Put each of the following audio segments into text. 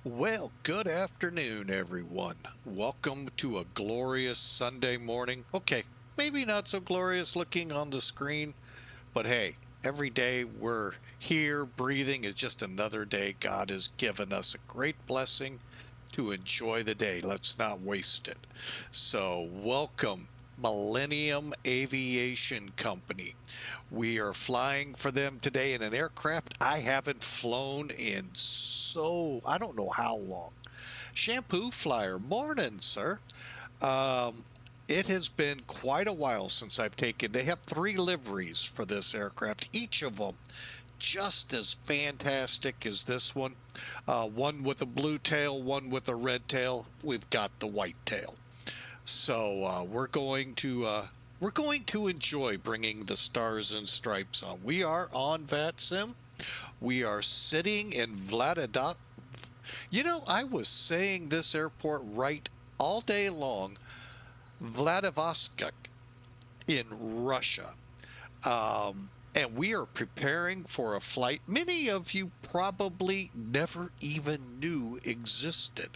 Well, good afternoon, everyone. Welcome to a glorious Sunday morning. Okay, maybe not so glorious looking on the screen, but hey, every day we're here breathing is just another day God has given us a great blessing to enjoy the day. Let's not waste it. So, welcome, Millennium Aviation Company. We are flying for them today in an aircraft I haven't flown in I don't know how long. Shampoo Flyer, morning, sir. Um, it has been quite a while since I've taken. They have three liveries for this aircraft, each of them just as fantastic as this one. One with a blue tail, one with a red tail. We've got the white tail. So we're going to enjoy bringing the stars and stripes on. We are on VATSIM. We are sitting in Vladivostok. You know, I was saying this airport right all day long, Vladivostok in Russia. And we are preparing for a flight many of you probably never even knew existed.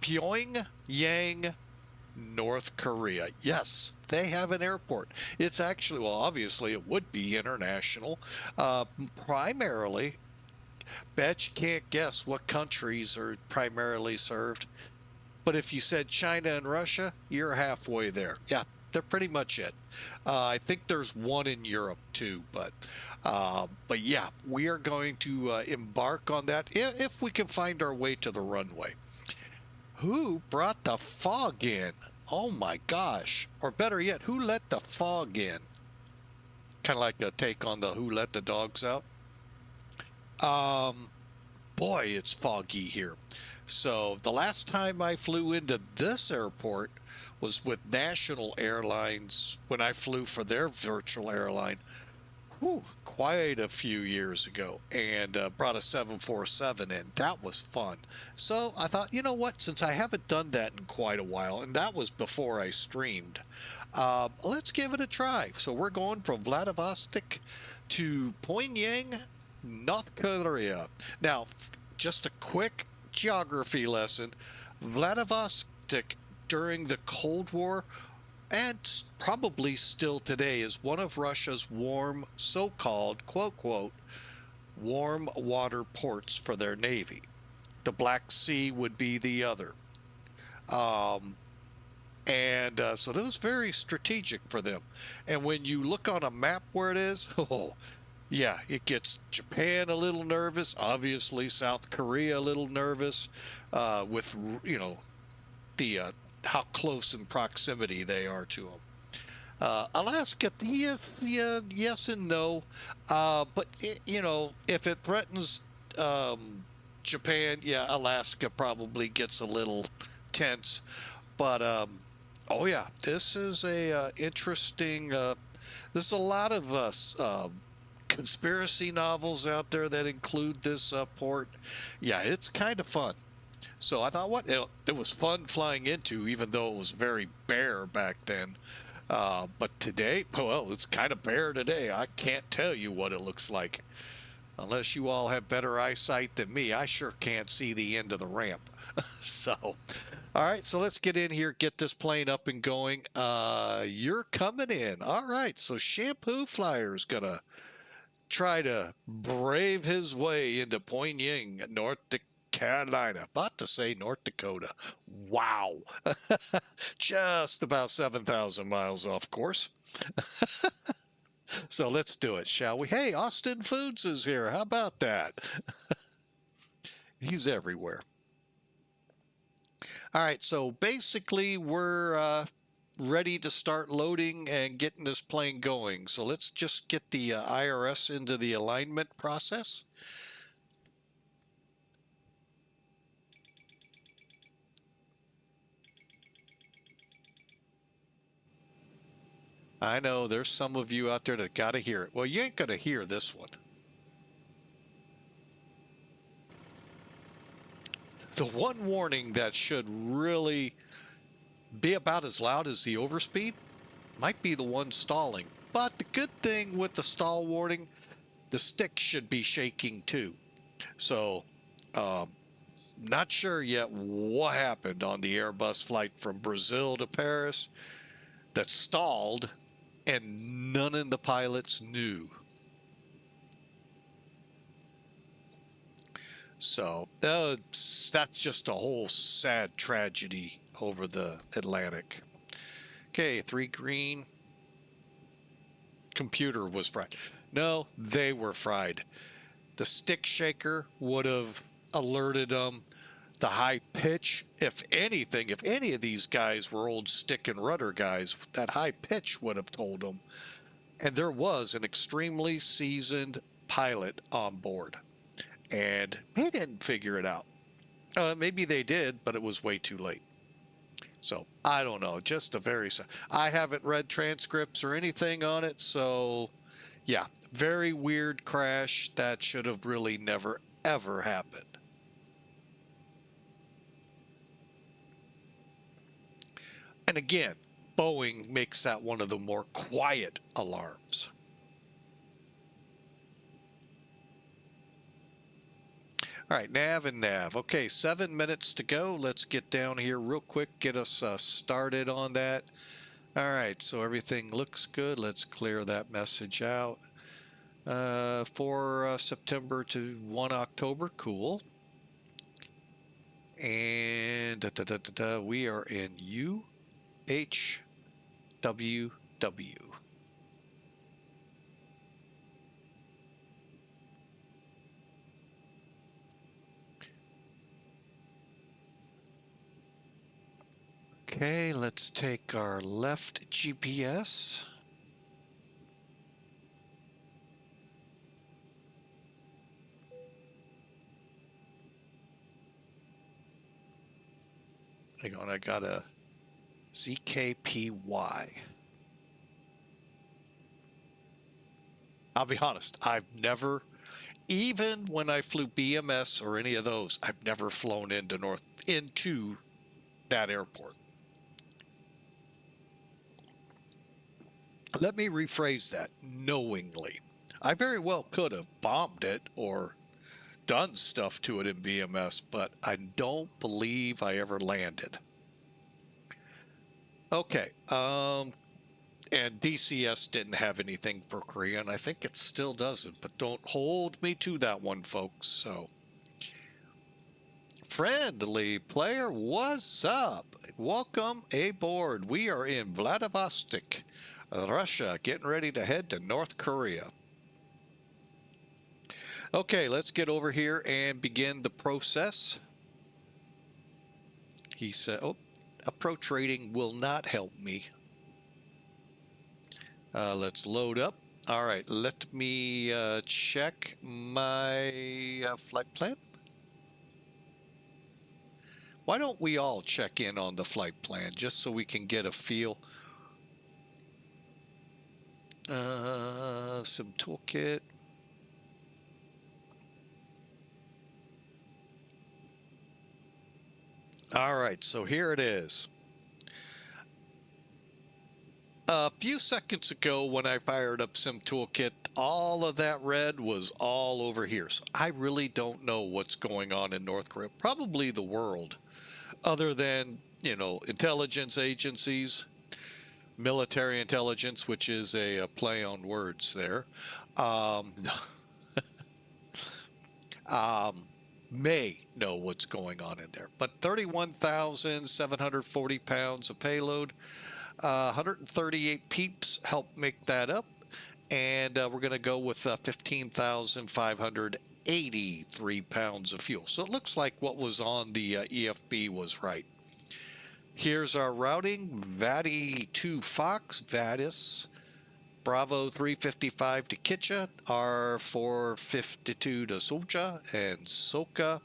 Pyongyang, North Korea. Yes, they have an airport. It's actually, well, obviously it would be international. Primarily, bet you can't guess what countries are primarily served. But if you said China and Russia, you're halfway there. Yeah, they're pretty much it. I think there's one in Europe too, but yeah, we are going to embark on that if we can find our way to the runway. Who brought the fog in? Oh my gosh. Or better yet, who let the fog in? Kind of like a take on the who let the dogs out. Um, Boy, it's foggy here. So the last time I flew into this airport was with National Airlines when I flew for their virtual airline. Quite a few years ago, and brought a 747 in. That was fun. So I thought, you know what, since I haven't done that in quite a while, and that was before I streamed, let's give it a try. So we're going from Vladivostok to Pyongyang, North Korea. Now, just a quick geography lesson. Vladivostok during the Cold War and probably still today is one of Russia's warm, so-called, quote, quote, warm water ports for their navy. The Black Sea would be the other. Um, and so that was very strategic for them. And when you look on a map where it is, oh, yeah, it gets Japan a little nervous, obviously South Korea a little nervous, with, the how close in proximity they are to them. Alaska, yes and no. But if it threatens Japan, yeah, Alaska probably gets a little tense. But oh yeah, this is a interesting. There's a lot of conspiracy novels out there that include this port. Yeah, it's kind of fun. So I thought, it was fun flying into, even though it was very bare back then. But today, well, it's kind of bare today. I can't tell you what it looks like. Unless you all have better eyesight than me, I sure can't see the end of the ramp. So, all right, so let's get in here, get this plane up and going. You're coming in. All right, so Shampoo Flyer's going to try to brave his way into Pyongyang, North Carolina. About to say North Dakota. Wow. Just about 7,000 miles off course. So let's do it, shall we? Hey, Austin Foods is here. How about that? He's everywhere. All right, so basically we're ready to start loading and getting this plane going. So let's just get the IRS into the alignment process. I know there's some of you out there that got to hear it. Well, you ain't going to hear this one. The one warning that should really be about as loud as the overspeed might be the one stalling. But the good thing with the stall warning, the stick should be shaking too. So Not sure yet what happened on the Airbus flight from Brazil to Paris that stalled, and none of the pilots knew. So that's just a whole sad tragedy over the Atlantic. Okay, 3 green. Computer was fried. No, they were fried. The stick shaker would have alerted them. The high pitch, if anything, if any of these guys were old stick and rudder guys, that high pitch would have told them. And there was an extremely seasoned pilot on board, and they didn't figure it out. Maybe they did, but it was way too late. So I don't know, just a very, I haven't read transcripts or anything on it. So yeah, very weird crash that should have really never, ever happened. And again, Boeing makes that one of the more quiet alarms. All right, nav and nav. Okay, 7 minutes to go. Let's get down here real quick, get us started on that. All right, so everything looks good. Let's clear that message out. 4 September to 1 October, cool. And we are in UHWW. Okay, let's take our left GPS. Hang on, I got a ZKPY. I'll be honest, I've never, even when I flew BMS or any of those, I've never flown into that airport. Let me rephrase that, knowingly. I very well could have bombed it or done stuff to it in BMS, but I don't believe I ever landed. Okay, and DCS didn't have anything for Korea, and I think it still doesn't, but don't hold me to that one, folks. So, friendly player, what's up? Welcome aboard. We are in Vladivostok, Russia, getting ready to head to North Korea. Okay, let's get over here and begin the process. He said, oh, approach rating will not help me. Let's load up. All right, let me check my flight plan. Why don't we all check in on the flight plan just so we can get a feel? Some toolkit. All right, so here it is. A few seconds ago when I fired up Sim Toolkit, all of that red was all over here. So I really don't know what's going on in North Korea, probably the world, other than, you know, intelligence agencies, military intelligence, which is a play on words there. May know what's going on in there, but 31,740 pounds of payload, 138 peeps help make that up, and we're going to go with 15,583 pounds of fuel. So it looks like what was on the EFB was right. Here's our routing: VATI 2 Fox, VATIS, Bravo 355 to KICHA, R452 to SOCHA, and SOCHA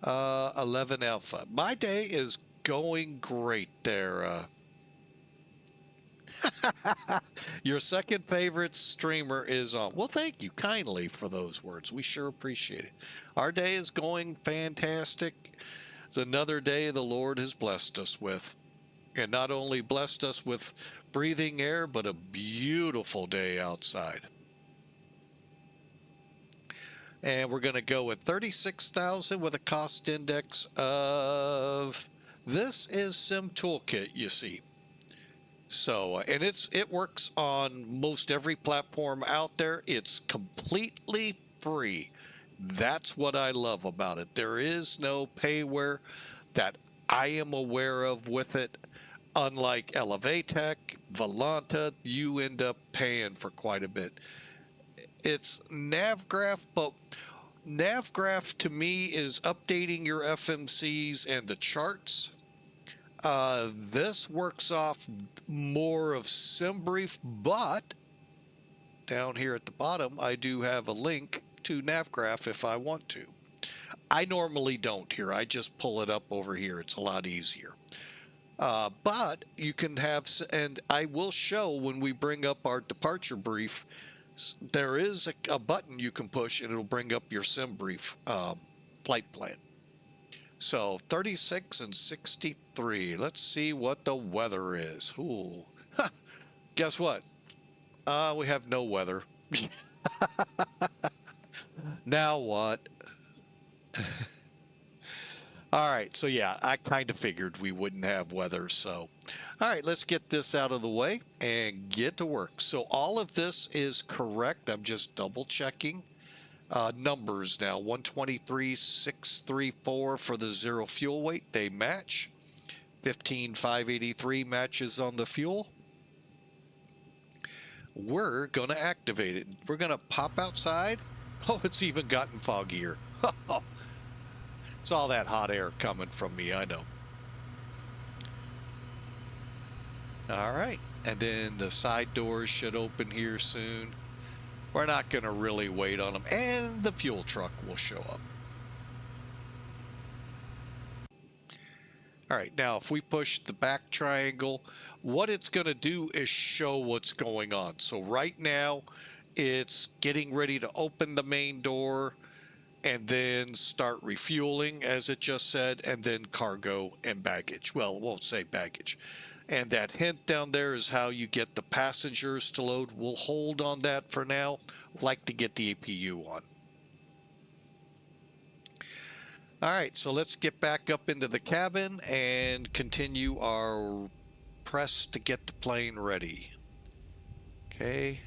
11 Alpha. My day is going great there. Your second favorite streamer is on. Well, thank you kindly for those words. We sure appreciate it. Our day is going fantastic. It's another day the Lord has blessed us with. And not only blessed us with breathing air, but a beautiful day outside. And we're going to go with 36,000 with a cost index of, this is Sim Toolkit, you see. So, and it works on most every platform out there. It's completely free. That's what I love about it. There is no payware that I am aware of with it. Unlike Elevatech, Volanta, you end up paying for quite a bit. It's Navgraph, but Navgraph to me is updating your FMCs and the charts. This works off more of SimBrief, but down here at the bottom, I do have a link to Navgraph if I want to. I normally don't here. I just pull it up over here. It's a lot easier. But you can have, and I will show when we bring up our departure brief, there is a button you can push and it'll bring up your SimBrief flight plan. So 36 and 63. Let's see what the weather is. Ooh. Guess what? We have no weather. Now what? All right, so yeah, I kind of figured we wouldn't have weather, so. All right, let's get this out of the way and get to work. So all of this is correct. I'm just double checking. Numbers now, 123,634 for the zero fuel weight. They match. 15,583 matches on the fuel. We're going to activate it. We're going to pop outside. Oh, it's even gotten foggier. It's all that hot air coming from me, I know. All right, and then the side doors should open here soon. We're not going to really wait on them, and the fuel truck will show up. All right, now if we push the back triangle, what it's going to do is show what's going on. So right now, it's getting ready to open the main door and then start refueling, as it just said, and then cargo and baggage. Well, it won't say baggage. And that hint down there is how you get the passengers to load. We'll hold on that for now. I'd like to get the APU on. All right, so let's get back up into the cabin and continue our press to get the plane ready. Okay.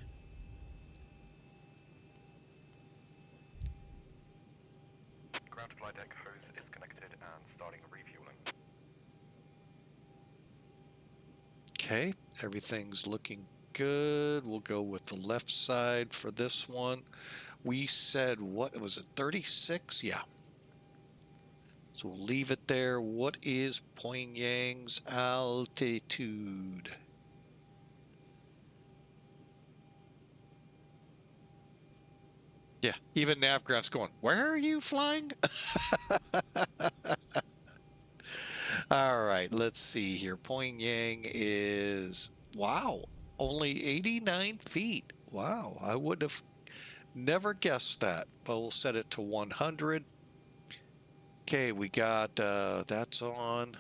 Ground flight deck hose is connected and starting refueling. Okay, everything's looking good. We'll go with the left side for this one. We said, what was it, 36? Yeah. So we'll leave it there. What is Pyongyang's altitude? Yeah, even Navgraph's going, where are you flying? All right, let's see here. Pyongyang is, wow, only 89 feet. Wow, I would have never guessed that. But we'll set it to 100. Okay, we got, that's on.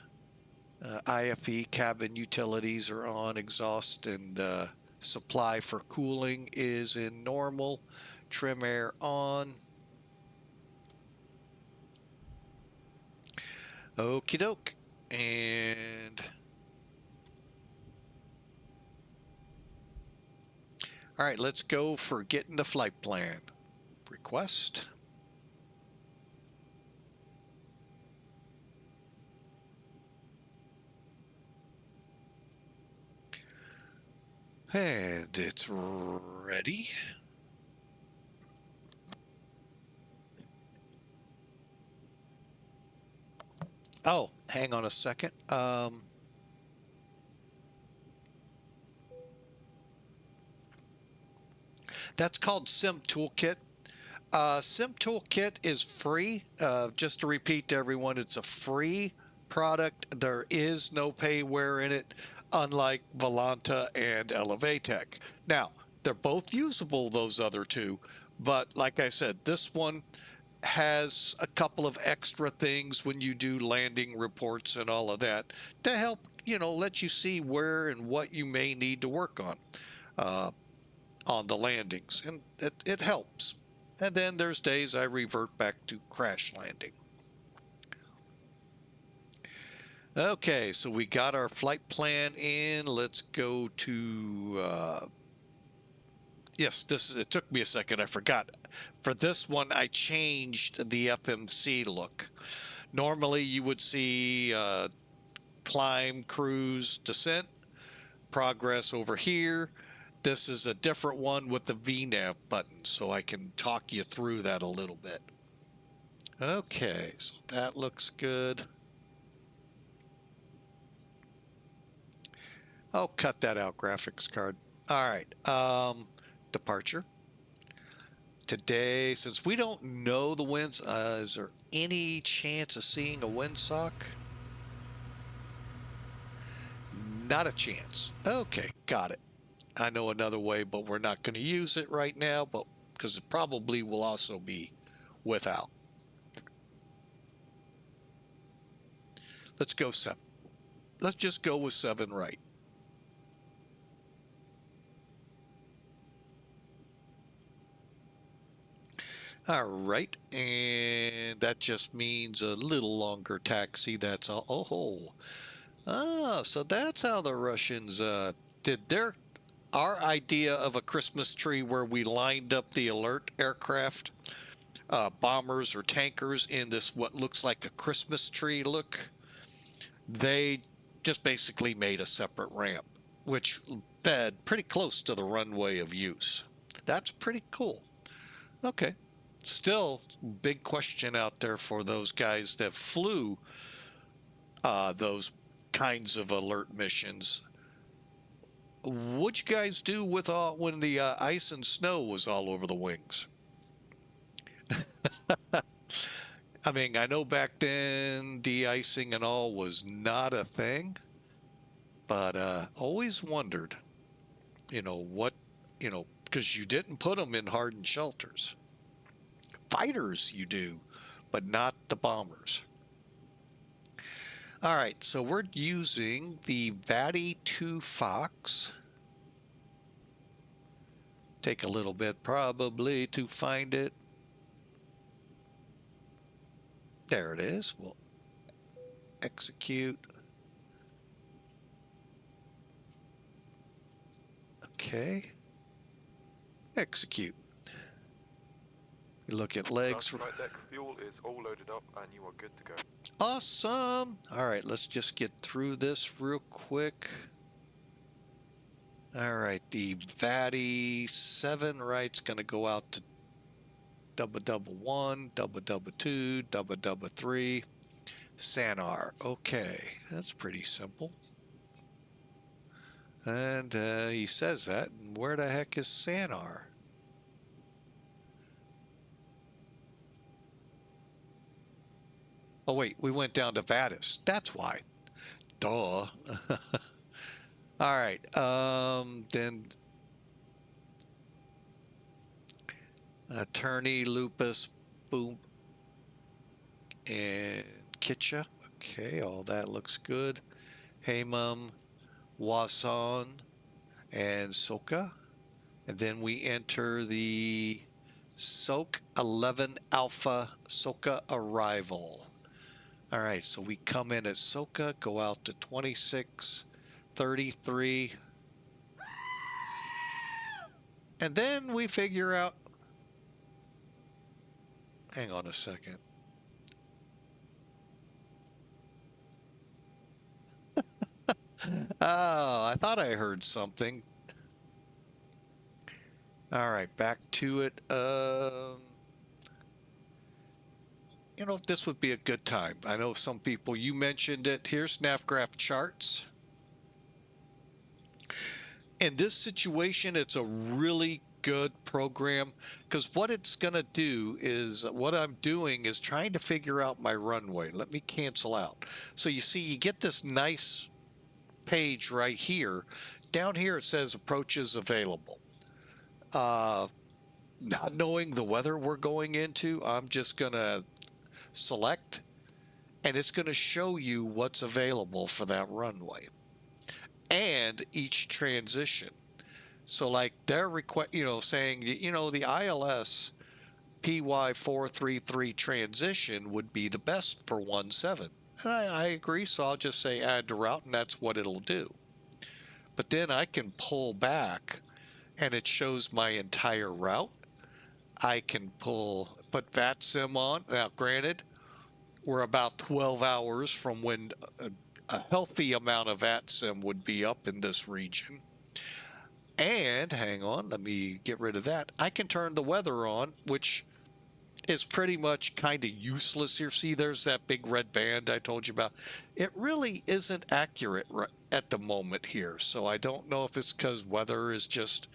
IFE cabin utilities are on. Exhaust and supply for cooling is in normal. Trim air on. Okie doke. And all right, let's go for getting the flight plan. Request. And it's ready. Oh, hang on a second. That's called Sim Toolkit. Sim Toolkit is free. Just to repeat to everyone, it's a free product. There is no payware in it, unlike Volanta and Elevatech. Now, they're both usable, those other two, but like I said, this one has a couple of extra things when you do landing reports and all of that to help, you know, let you see where and what you may need to work on the landings, and it helps. And then there's days I revert back to crash landing. Okay, so we got our flight plan in. Let's go to, yes, it took me a second, I forgot. For this one, I changed the FMC look. Normally, you would see climb, cruise, descent, progress over here. This is a different one with the VNAV button, so I can talk you through that a little bit. Okay, so that looks good. I'll cut that out, graphics card. All right, departure. Today, since we don't know the winds, is there any chance of seeing a windsock? Not a chance. Okay, got it. I know another way, but we're not going to use it right now, but because it probably will also be without. Let's go 7. Let's just go with 7 right. All right, and that just means a little longer taxi. That's all. Oh, so that's how the Russians did our idea of a Christmas tree, where we lined up the alert aircraft, bombers or tankers, in this what looks like a Christmas tree look. They just basically made a separate ramp, which fed pretty close to the runway of use. That's pretty cool. Okay. Still, big question out there for those guys that flew those kinds of alert missions. What'd you guys do with when the ice and snow was all over the wings? I mean, I know back then de-icing and all was not a thing, but always wondered, because you didn't put them in hardened shelters. Fighters you do, but not the bombers. All right, so we're using the VATI-2 Fox. Take a little bit probably to find it. There it is. We'll execute. Okay. Execute. Look at legs. Flight deck fuel is all loaded up and you are good to go. Awesome. All right, let's just get through this real quick. All right, the VATI 7 right's going to go out to 111, 222, 3. Sanar. Okay, that's pretty simple. And he says that. Where the heck is Sanar? Oh, wait, we went down to VATIS. That's why. Duh. All right. Then Attorney, Lupus, Boom, and KICHA. Okay, all that looks good. Hamam, Wason, and SOCHA. And then we enter the SOC 11 Alpha SOCHA arrival. All right, so we come in at SOCHA, go out to 2633. And then we figure out, hang on a second. Oh, I thought I heard something. All right, back to it. This would be a good time. I know some people, you mentioned it. Here's NavGraph charts. In this situation, it's a really good program, because what it's going to do is, what I'm doing is trying to figure out my runway. Let me cancel out. So you see, you get this nice page right here. Down here it says approaches available. Not knowing the weather we're going into, I'm just going to select, and it's going to show you what's available for that runway and each transition. So like they're saying, the ILS PY433 transition would be the best for 17. And I agree, so I'll just say add to route, and that's what it'll do. But then I can pull back, and it shows my entire route. I can put VATSIM on. Now, granted, we're about 12 hours from when a healthy amount of VATSIM would be up in this region. And hang on, let me get rid of that. I can turn the weather on, which is pretty much kind of useless here. See, there's that big red band I told you about. It really isn't accurate at the moment here. So I don't know if it's because weather is just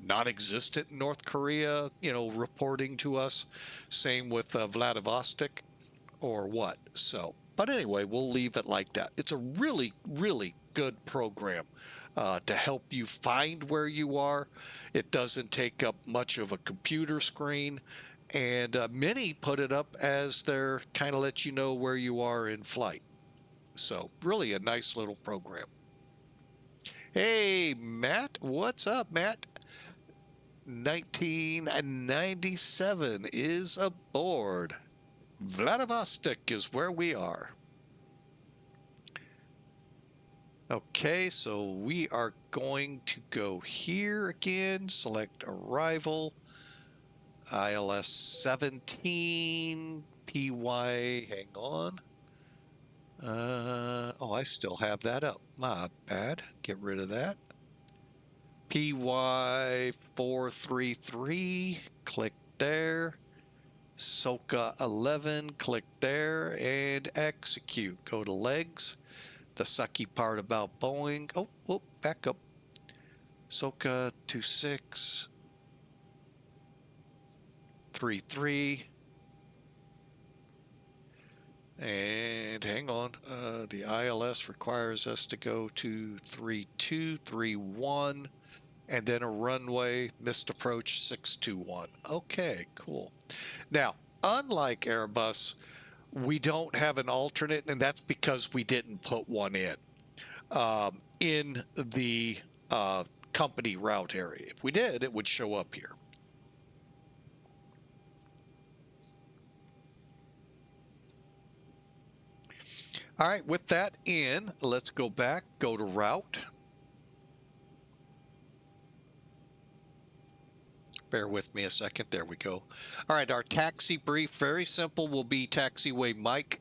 non-existent in North Korea, you know, reporting to us. Same with Vladivostok or what. So, but anyway, we'll leave it like that. It's a really, really good program to help you find where you are. It doesn't take up much of a computer screen. And many put it up as they're kind of let you know where you are in flight. So really a nice little program. Hey, Matt. What's up, Matt? 1997 is aboard. Vladivostok is where we are. Okay, so we are going to go here again. Select arrival. ILS 17 PY, hang on. Oh, I still have that up. My bad. Get rid of that. PY 433, click there. SOCHA 11, click there and execute. Go to legs. The sucky part about Boeing. Oh, back up. SOCHA 26. 33 and hang on, the ILS requires us to go to 3231 and then a runway missed approach 621. Okay, cool. Now, unlike Airbus, we don't have an alternate, and that's because we didn't put one in the company route area. If we did, it would show up here. All right, with that in, let's go back, go to route. Bear with me a second. There we go. All right, our taxi brief, very simple, will be taxiway Mike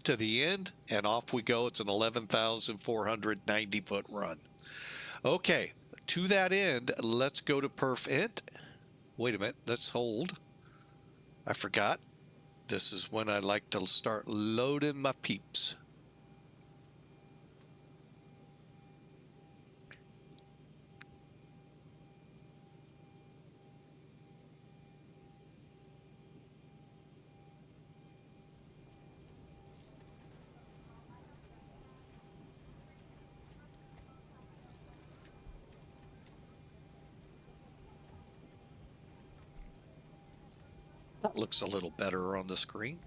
to the end, and off we go. It's an 11,490-foot run. Okay, to that end, let's go to perf int. Wait a minute, let's hold. I forgot. This is when I like to start loading my peeps. That looks a little better on the screen.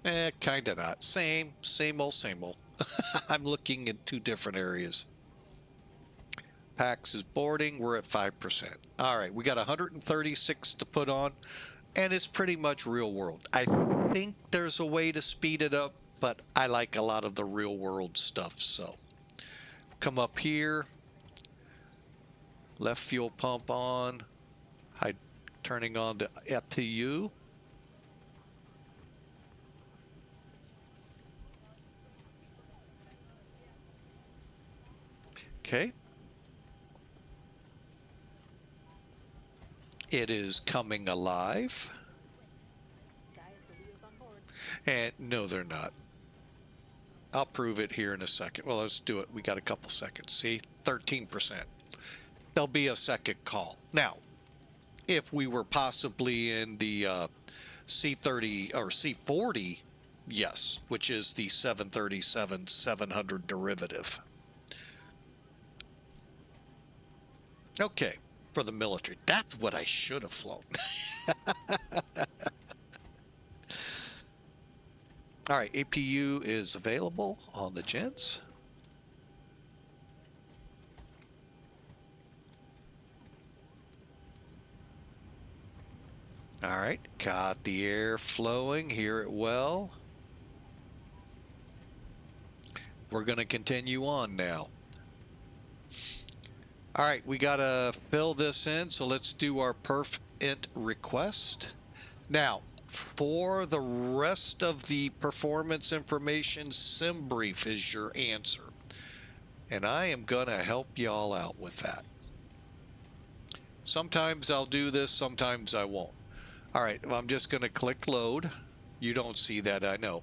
Kinda not. Same old, same old. I'm looking at two different areas. PAX is boarding. We're at 5%. All right, we got 136 to put on, and it's pretty much real world. I think there's a way to speed it up, but I like a lot of the real world stuff. So come up here, left fuel pump on, turning on the FPU. Okay. It is coming alive. Guys, the wheels on board. And no, they're not. I'll prove it here in a second. Well, let's do it. We got a couple seconds. See, 13%. There'll be a second call. Now, if we were possibly in the C30 or C40, yes, which is the 737-700 derivative. Okay, for the military. That's what I should have flown. All right, APU is available on the gents. All right, got the air flowing, hear it well. We're going to continue on now. All right, we got to fill this in, so let's do our perf int request. Now, for the rest of the performance information, sim brief is your answer. And I am going to help y'all out with that. Sometimes I'll do this, sometimes I won't. All right, I'm just going to click load. You don't see that, I know.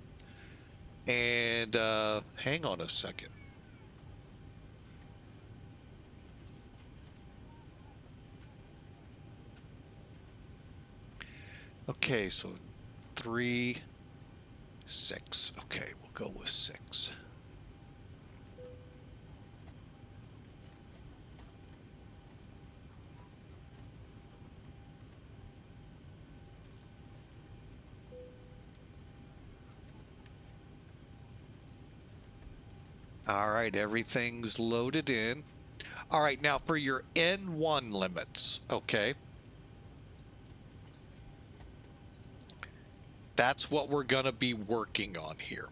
And hang on a second. Okay, so 3, 6. Okay, we'll go with 6. All right, everything's loaded in. All right, now for your N1 limits, okay? That's what we're going to be working on here.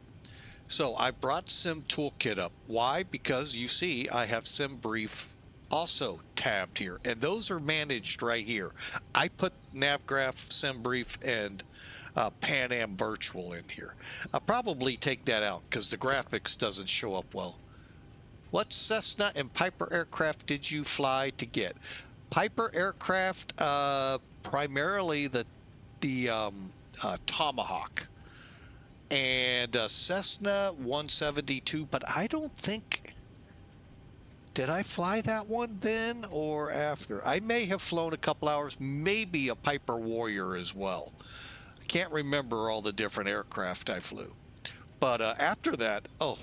So I brought Sim Toolkit up. Why? Because you see I have Sim Brief also tabbed here, and those are managed right here. I put NavGraph, Sim Brief, and Pan Am Virtual in here. I'll probably take that out because the graphics doesn't show up well. What Cessna and Piper aircraft did you fly to get? Piper aircraft, primarily the Tomahawk, and Cessna 172, but I don't think, did I fly that one then or after? I may have flown a couple hours, maybe a Piper Warrior as well. I can't remember all the different aircraft I flew. But after that, oh,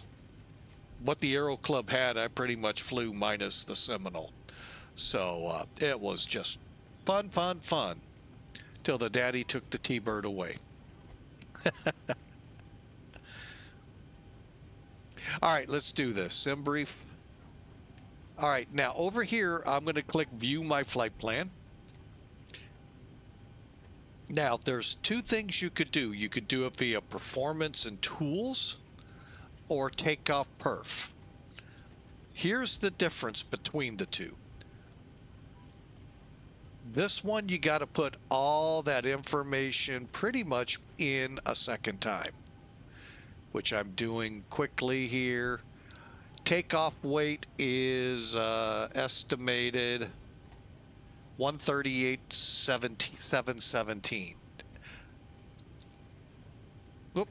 what the Aero Club had, I pretty much flew minus the Seminole. So it was just fun, fun, fun, till the daddy took the T-Bird away. All right, let's do this. Sim brief. All right, now over here, I'm going to click View My Flight Plan. Now, there's two things you could do. You could do it via Performance and Tools or Takeoff Perf. Here's the difference between the two. This one, you got to put all that information pretty much in a second time, which I'm doing quickly here. Takeoff weight is estimated 138.717. Oop.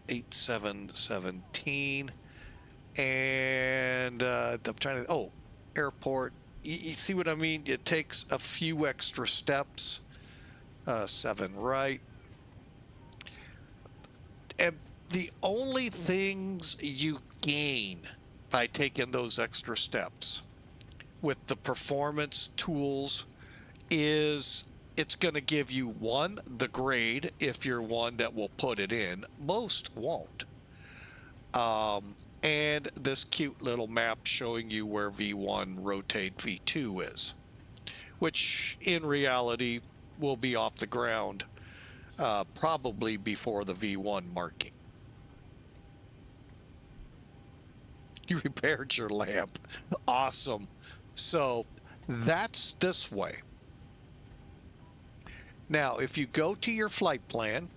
8717. And I'm trying to, oh, airport. You see what I mean? It takes a few extra steps. 7 right. And the only things you gain by taking those extra steps with the performance tools is it's going to give you, one, the grade if you're one that will put it in. Most won't. And this cute little map showing you where V1 rotate V2 is, which in reality will be off the ground probably before the V1 marking. You repaired your lamp. Awesome. So that's this way. Now, if you go to your flight plan,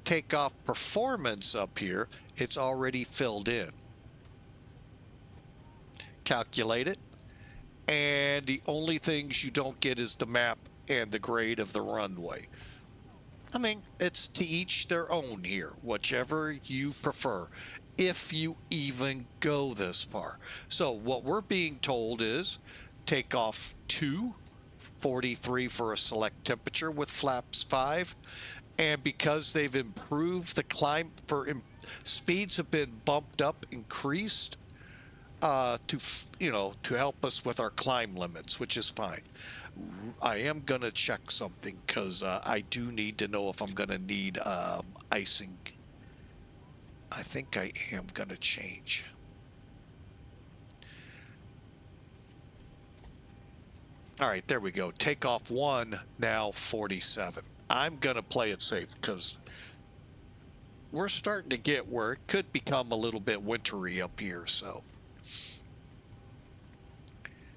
takeoff performance up here, it's already filled in. Calculate it. And the only things you don't get is the map and the grade of the runway. I mean, it's to each their own here, whichever you prefer, if you even go this far. So what we're being told is take off 243 for a select temperature with flaps 5. And because they've improved the climb, speeds have been bumped up, increased to help us with our climb limits, which is fine. I am going to check something because I do need to know if I'm going to need icing. I think I am going to change. All right, there we go. Takeoff 1, now 47. I'm going to play it safe because we're starting to get where it could become a little bit wintry up here, so.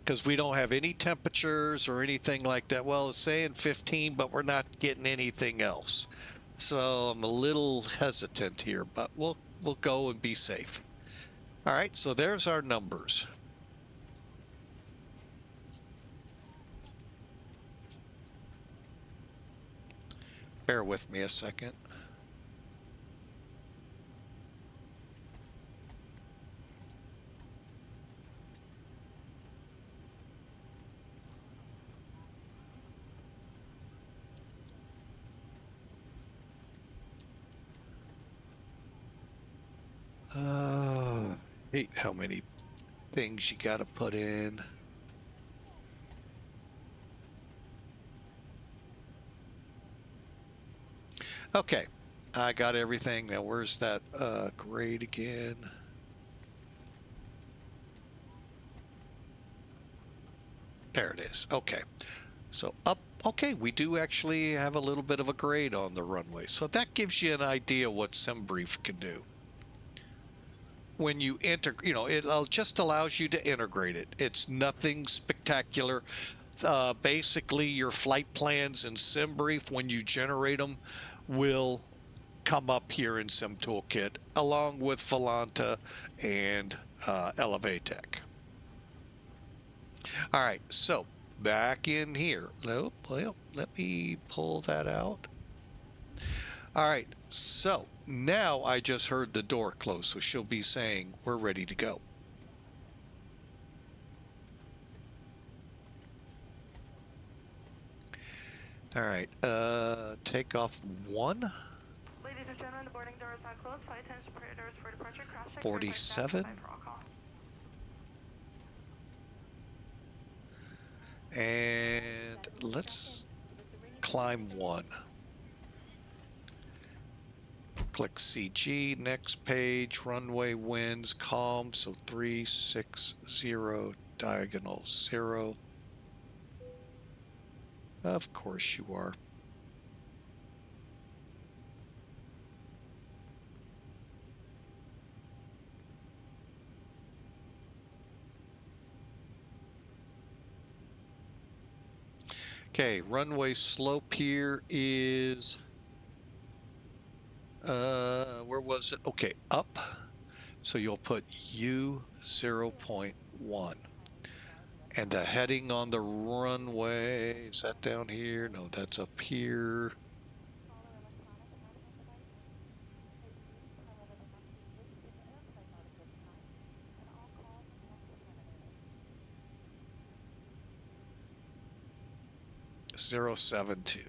Because we don't have any temperatures or anything like that. Well, it's saying 15, but we're not getting anything else. So I'm a little hesitant here, but we'll go and be safe. All right, so there's our numbers. Bear with me a second. Hate how many things you got to put in. Okay, I got everything. Now, where's that grade again? There it is. Okay, so up. Okay, we do actually have a little bit of a grade on the runway, so that gives you an idea what SimBrief can do. When you enter, you know, it just allows you to integrate it. It's nothing spectacular. Basically, your flight plans in SimBrief, when you generate them, will come up here in SimToolkit, along with Volanta and Elevatech. All right, so back in here. Well, let me pull that out. All right, so now I just heard the door close, so she'll be saying we're ready to go. All right, takeoff 1. Ladies and gentlemen, the boarding door is now closed. Flight attendants prepare doors for departure. Crash check. 47. And let's climb 1. Click CG, next page, runway winds, calm, so 360, diagonal 0. Of course you are. Okay, runway slope here is, where was it? Okay, up. So you'll put U 0.1. And the heading on the runway, is that down here? No, that's up here. .072.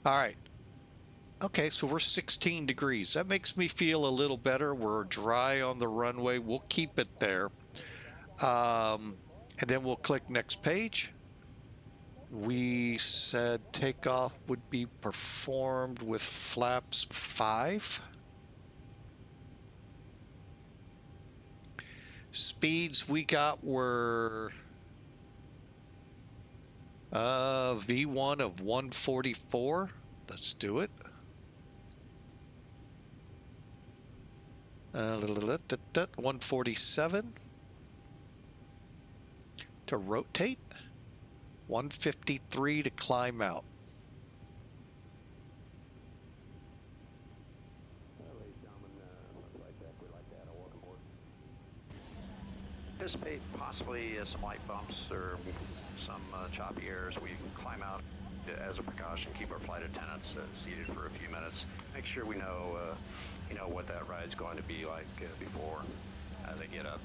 All right. Okay, so we're 16 degrees. That makes me feel a little better. We're dry on the runway. We'll keep it there. And then we'll click next page. We said takeoff would be performed with flaps 5. Speeds we got were V1 of 144. Let's do it. 147 to rotate, 153 to climb out. Anticipate possibly some light bumps or some choppy airs. We climb out as a precaution, keep our flight attendants seated for a few minutes. Make sure we know, what that ride's going to be like before they get up.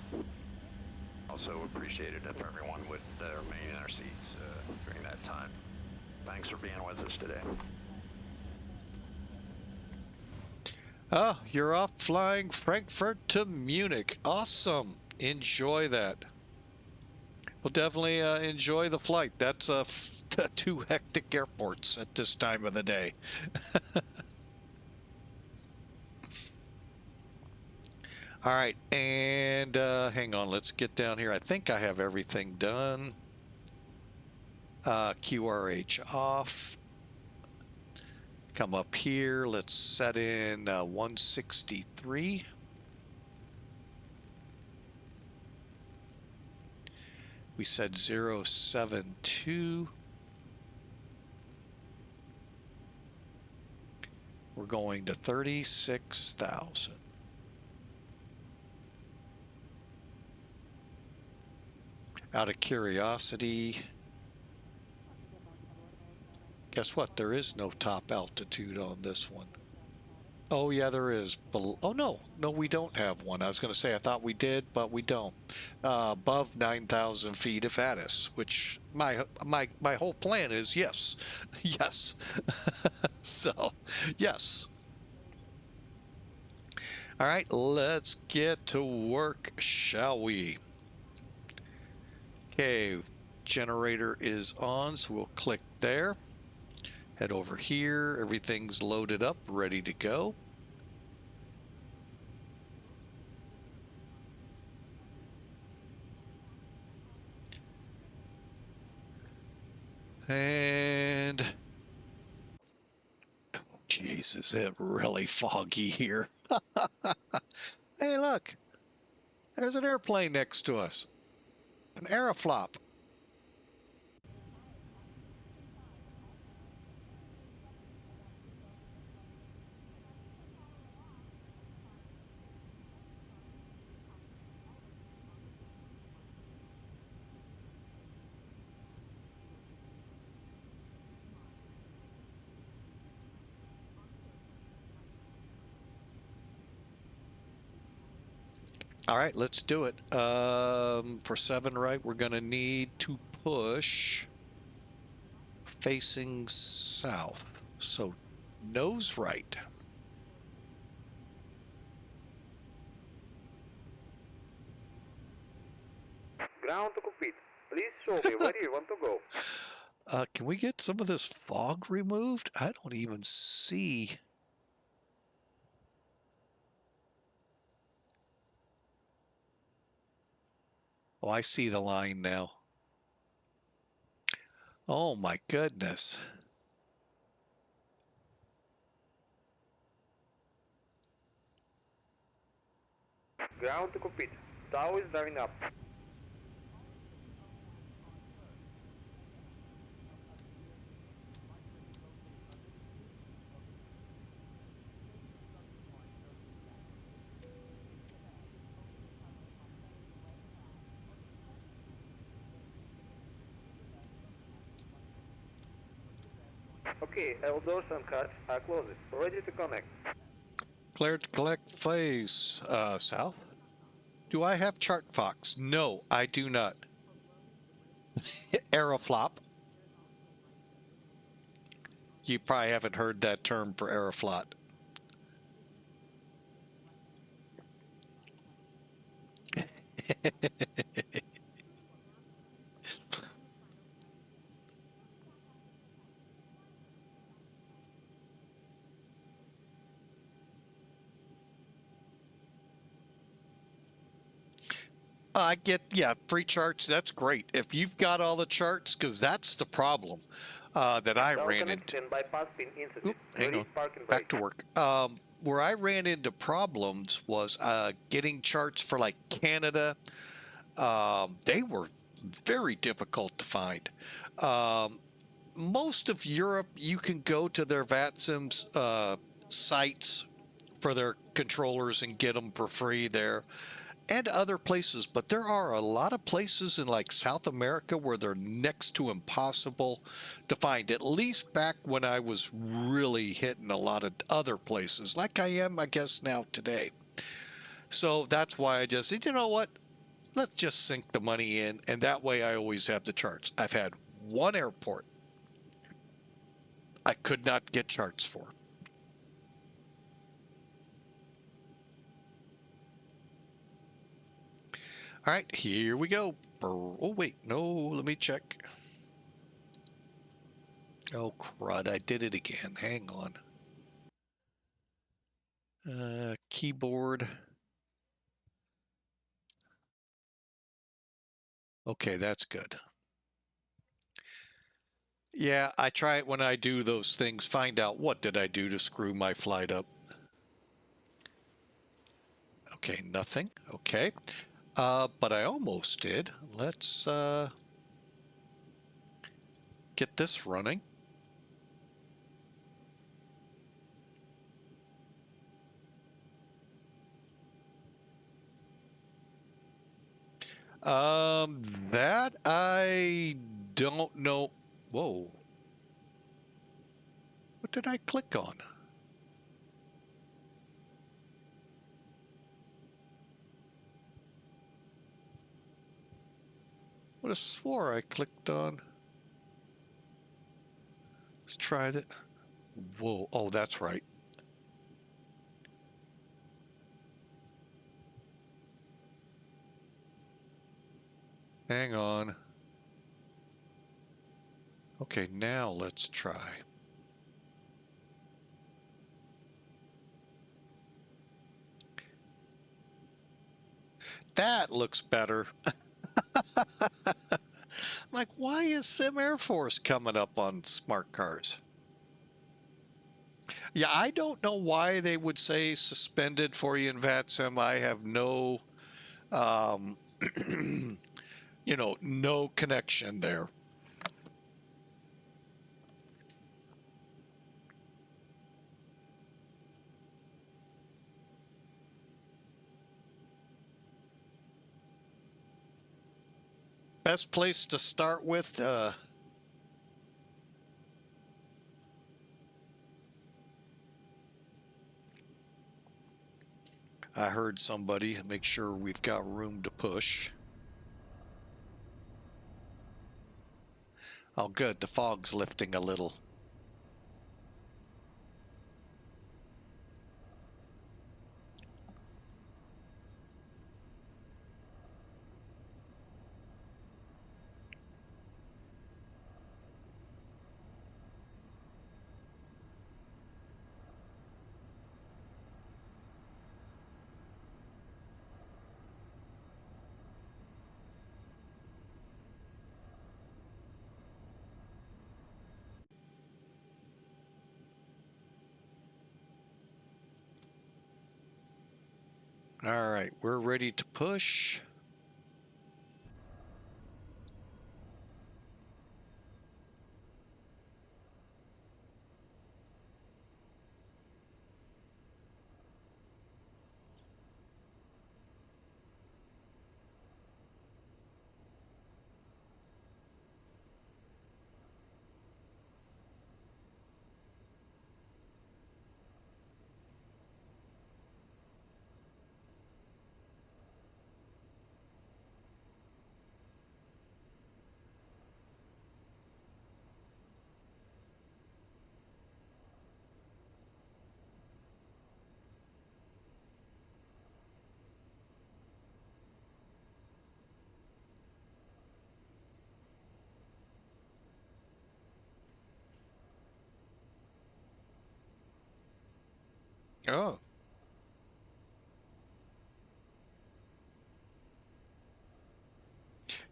Also appreciate it if everyone would remain in their seats during that time. Thanks for being with us today. Oh, you're off flying Frankfurt to Munich. Awesome. Enjoy that. We'll definitely enjoy the flight. That's 2 hectic airports at this time of the day. All right, and hang on, let's get down here. I think I have everything done. QRH off. Come up here, let's set in 163. We said 072. We're going to 36,000. Out of curiosity, guess what? There is no top altitude on this one. Oh, yeah, there is. Oh, no. No, we don't have one. I was going to say I thought we did, but we don't. Above 9,000 feet of VATIS, which my whole plan is yes. Yes. So, yes. All right, let's get to work, shall we? Okay, generator is on, so we'll click there. Head over here. Everything's loaded up, ready to go. And jeez, is it really foggy here? Hey, look. There's an airplane next to us. An aeroflop. All right, let's do it. For 7 right, we're going to need to push facing south. So nose right. Ground to complete. Please show me where you want to go. Can we get some of this fog removed? I don't even see. Oh, I see the line now. Oh my goodness. Ground to complete. Tower is driving up. Okay, all doors and carts are closed. Ready to connect. Clear to collect phase south. Do I have chart fox? No, I do not. Aeroflop. You probably haven't heard that term for aeroflot. I get, yeah, free charts. That's great. If you've got all the charts, because that's the problem that I ran into. Oop, hang on. Back to work. Where I ran into problems was getting charts for like Canada. They were very difficult to find. Most of Europe, you can go to their VATSIM's sites for their controllers and get them for free there. And other places, but there are a lot of places in like South America where they're next to impossible to find, at least back when I was really hitting a lot of other places like I am, I guess, now today. So that's why I just said, you know what, let's just sink the money in, and that way I always have the charts. I've had one airport I could not get charts for. All right, here we go. Oh, wait, no, let me check. Oh, crud, I did it again. Hang on. Keyboard. Okay, that's good. Yeah, I try it when I do those things, find out what did I do to screw my flight up. Okay, nothing. Okay. But I almost did. Let's get this running. That I don't know. Whoa. What did I click on? Would have swore I clicked on. Let's try it. Whoa. Oh, that's right. Hang on. Okay, now let's try. That looks better. Like, why is Sim Air Force coming up on smart cars? Yeah, I don't know why they would say suspended for you in VATSIM. I have no, you know, no connection there. Best place to start with, I heard somebody, make sure we've got room to push. Oh, good, the fog's lifting a little. All right, we're ready to push. Oh.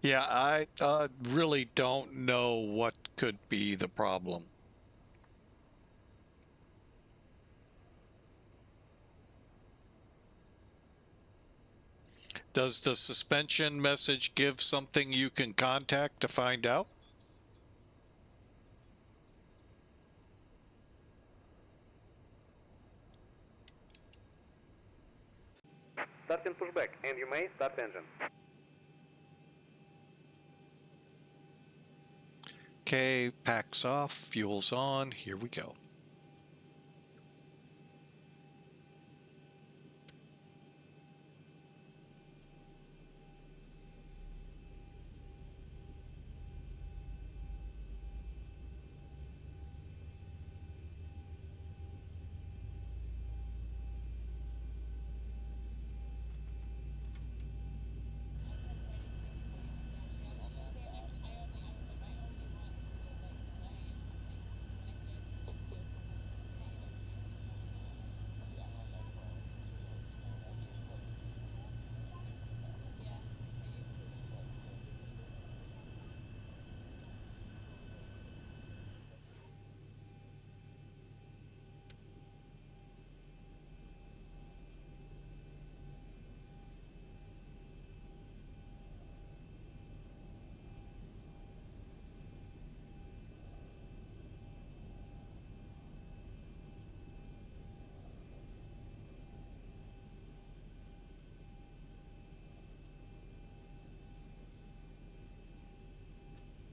Yeah, I really don't know what could be the problem. Does the suspension message give something you can contact to find out? Starting pushback, and you may start engine. Okay, packs off, fuel's on, here we go.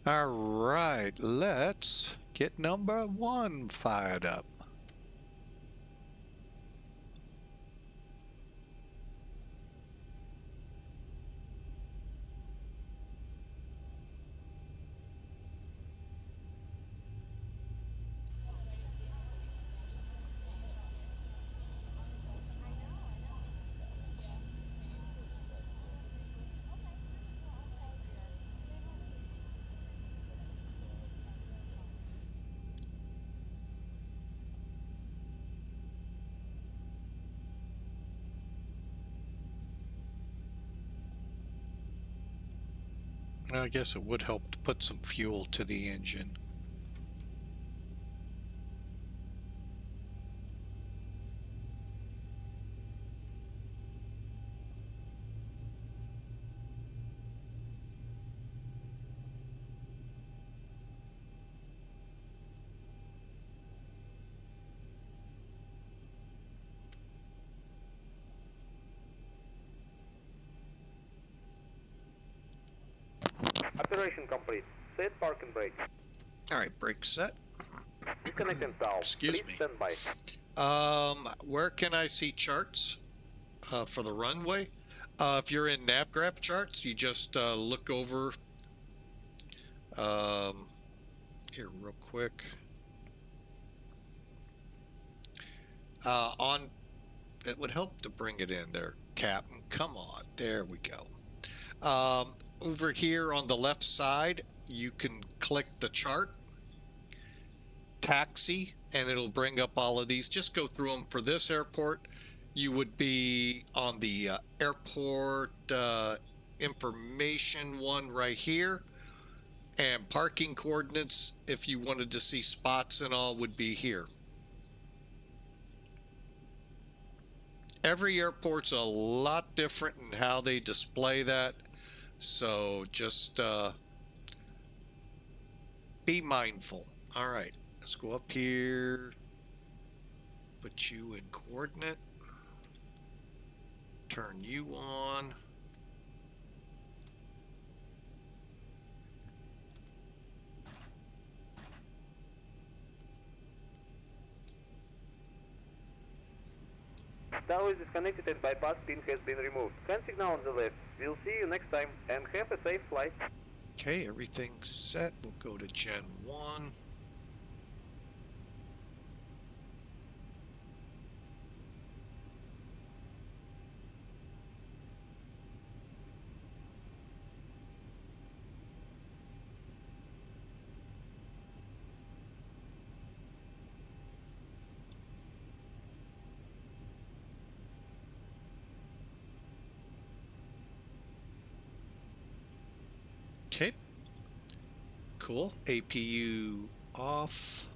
All right, let's get number 1 fired up. I guess it would help to put some fuel to the engine. Operation complete. Set park and brake. All right, brake set. Disconnect and valve. Excuse Please me. stand by. Where can I see charts for the runway? If you're in NavGraph charts, you just look over here real quick. It would help to bring it in there, Captain. Come on, there we go. Over here on the left side, you can click the chart, taxi, and it'll bring up all of these. Just go through them. For this airport, you would be on the airport information one right here, and parking coordinates, if you wanted to see spots and all, would be here. Every airport's a lot different in how they display that, so just be mindful. All right, let's go up here, put you in coordinate, turn you on. Tower is disconnected and bypass pin has been removed. Hand signal on the left. We'll see you next time and have a safe flight. Okay, everything's set. We'll go to Gen 1. Okay, cool. APU off.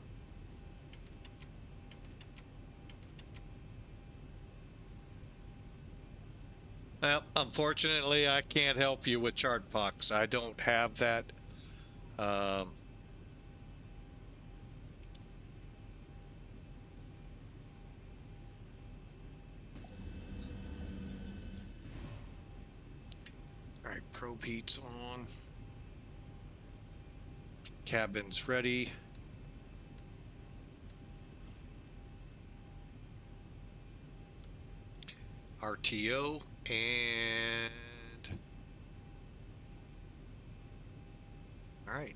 Well, unfortunately, I can't help you with ChartFox. I don't have that. All right, probe heat's on. Cabin's ready. RTO and all right.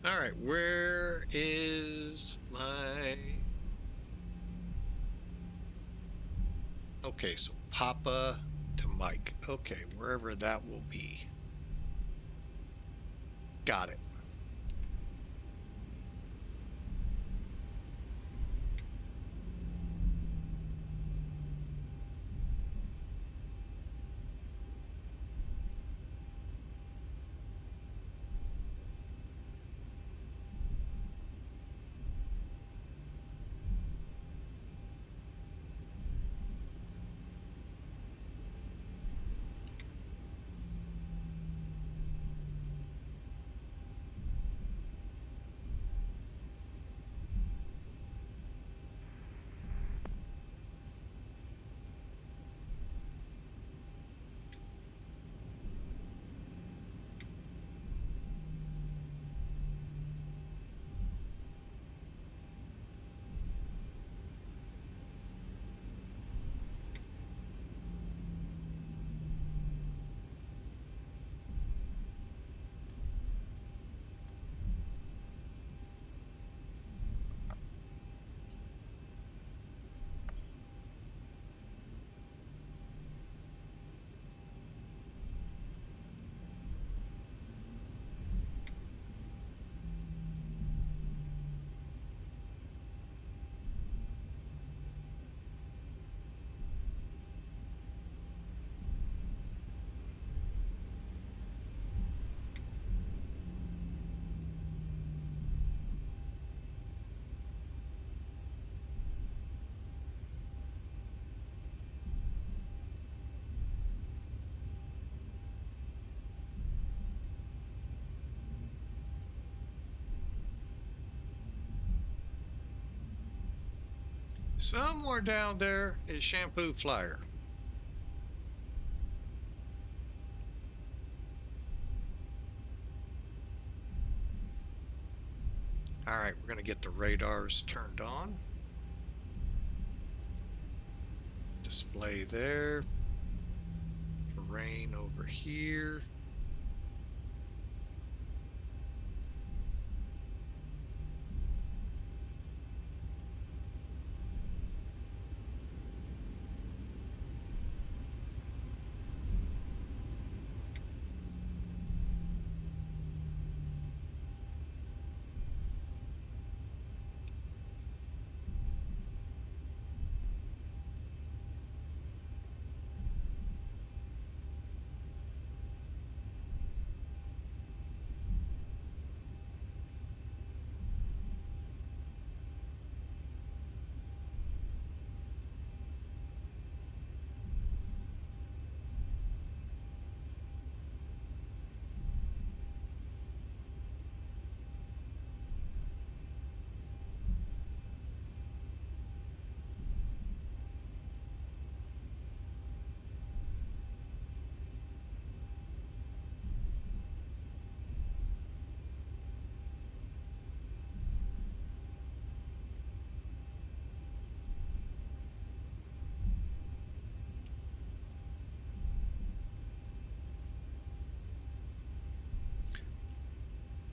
All right, where is my... Okay, so Papa to Mike. Okay, wherever that will be. Got it. Somewhere down there is Shampoo Flyer. All right, we're going to get the radars turned on. Display there. Terrain over here.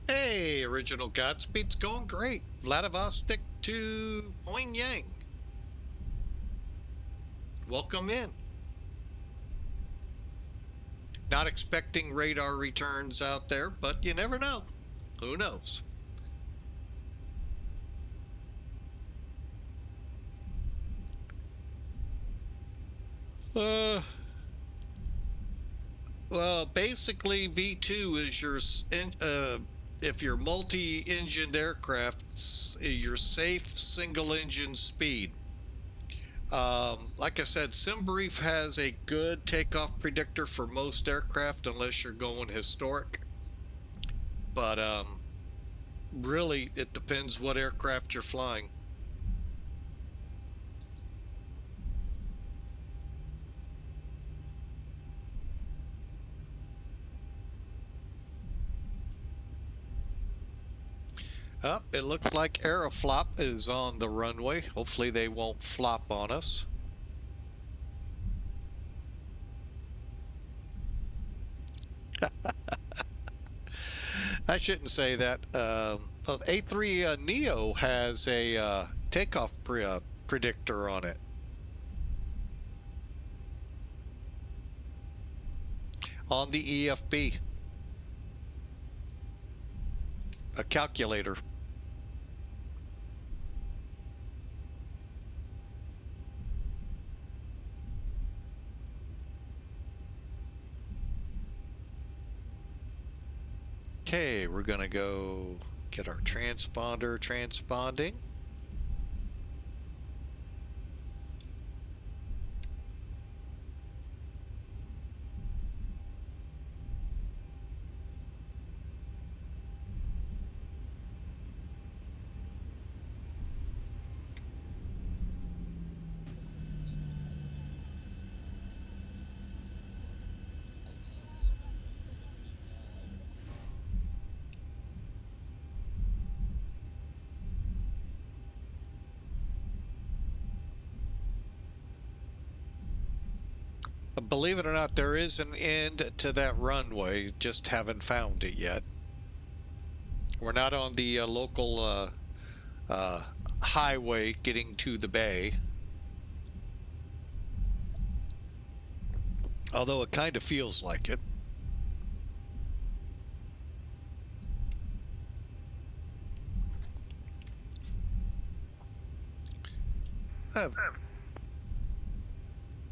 Hey, original Godspeed's going great. Vladivostok to Pyongyang. Welcome in. Not expecting radar returns out there, but you never know. Who knows? Well, basically V2 is your if you're multi-engined aircraft, your safe single-engine speed. Like I said, SimBrief has a good takeoff predictor for most aircraft, unless you're going historic. But really, it depends what aircraft you're flying. It looks like Aeroflop is on the runway. Hopefully they won't flop on us. I shouldn't say that. A3 Neo has a takeoff predictor on it. On the EFB. A calculator. Okay, we're gonna go get our transponder transponding. Believe it or not, there is an end to that runway, just haven't found it yet. We're not on the local highway getting to the bay. Although it kind of feels like it.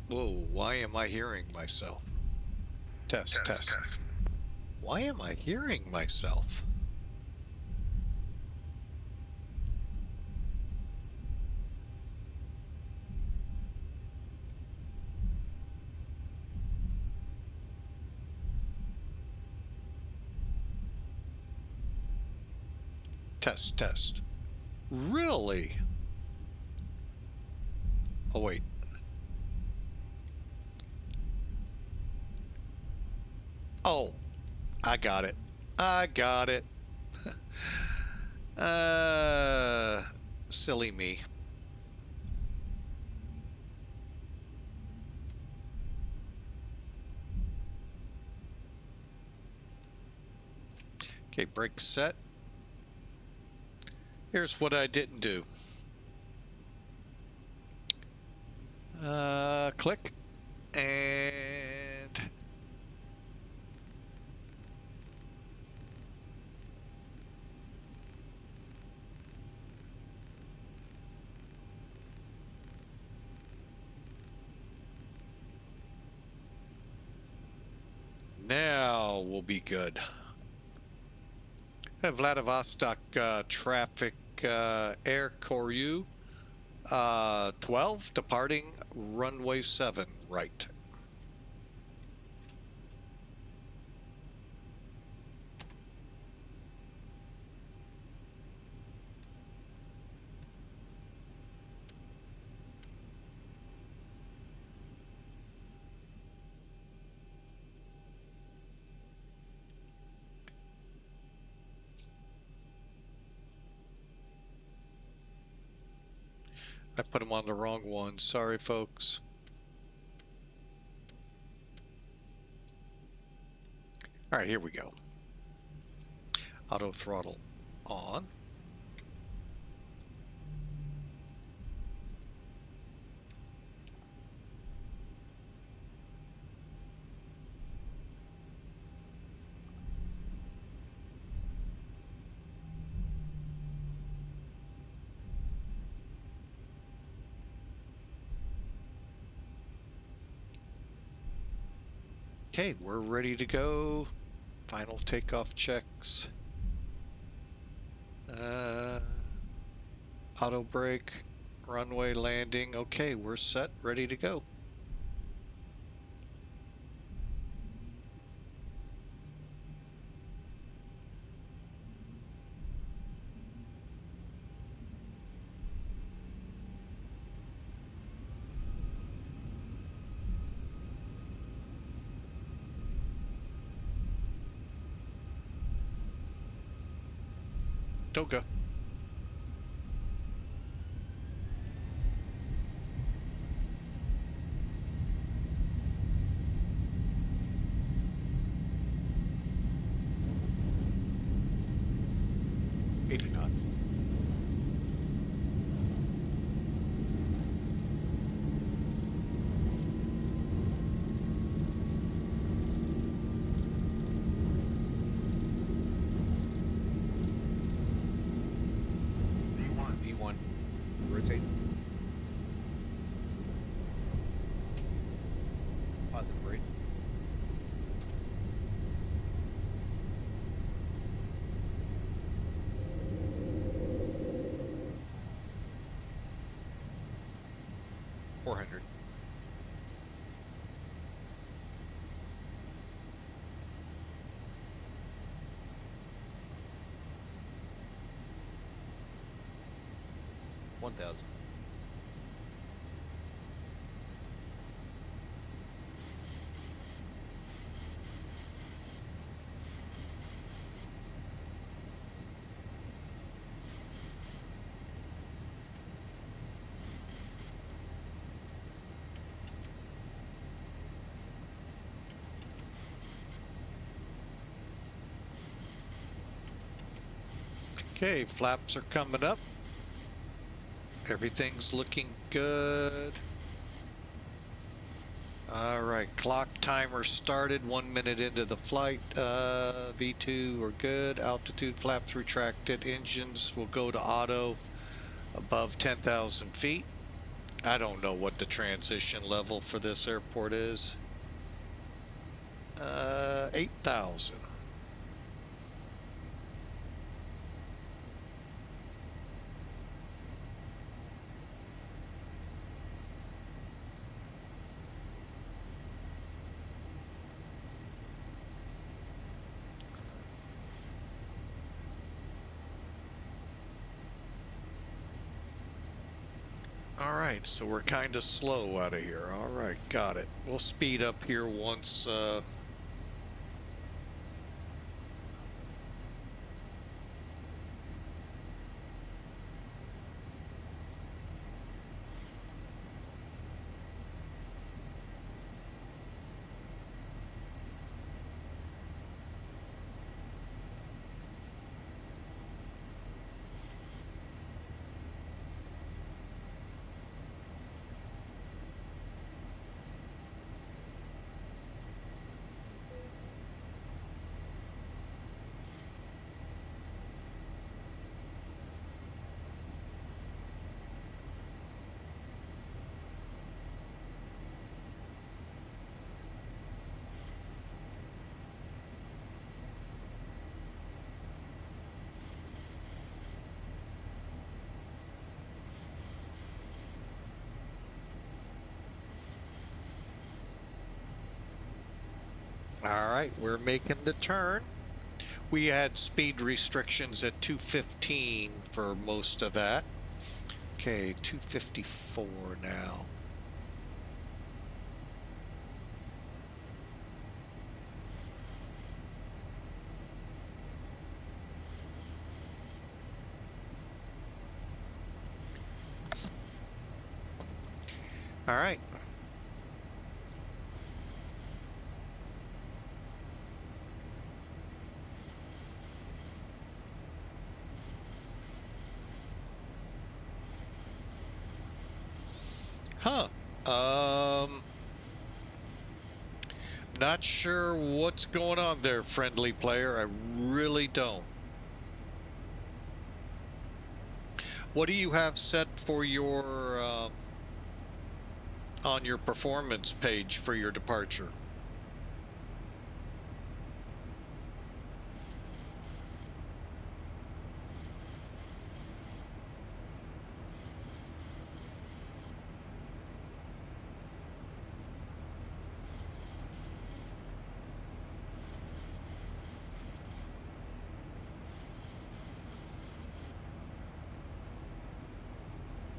Whoa, why am I hearing myself? Test. Why am I hearing myself? Test. Really? Oh, wait. Oh, I got it. I got it. Silly me. Okay, brake set. Here's what I didn't do. Click. And now we'll be good. Vladivostok traffic Air Koryu 12 departing runway 7 right. I put them on the wrong one. Sorry, folks. All right, here we go. Auto throttle on. Okay, we're ready to go. Final takeoff checks. Auto brake, runway landing. Okay, we're set, ready to go. Toga. knots. V1. Rotate. Positive rate. $400. $1,000. Okay, flaps are coming up. Everything's looking good. All right, clock timer started 1 minute into the flight. V2 are good. Altitude flaps retracted. Engines will go to auto above 10,000 feet. I don't know what the transition level for this airport is. 8,000. All right, so we're kind of slow out of here. All right, got it. We'll speed up here once. All right, we're making the turn. We had speed restrictions at 215 for most of that. Okay, 254 now. All right. Huh. Not sure what's going on there, friendly player. I really don't. What do you have set for your on your performance page for your departure?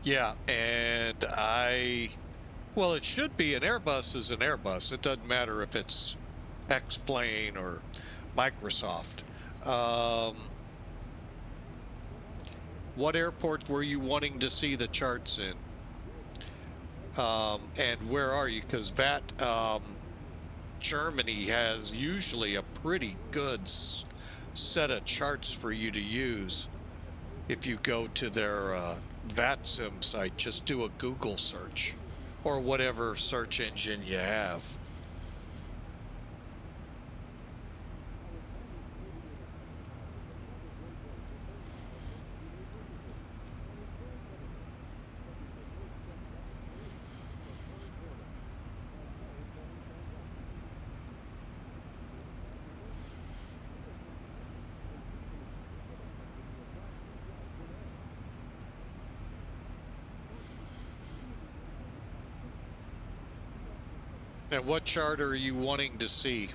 Yeah, and well, it should be an Airbus is an Airbus. It doesn't matter if it's X-Plane or Microsoft. What airport were you wanting to see the charts in? And where are you? Because Germany has usually a pretty good set of charts for you to use. If you go to their VATSIM site, just do a Google search or whatever search engine you have. And what chart are you wanting to see?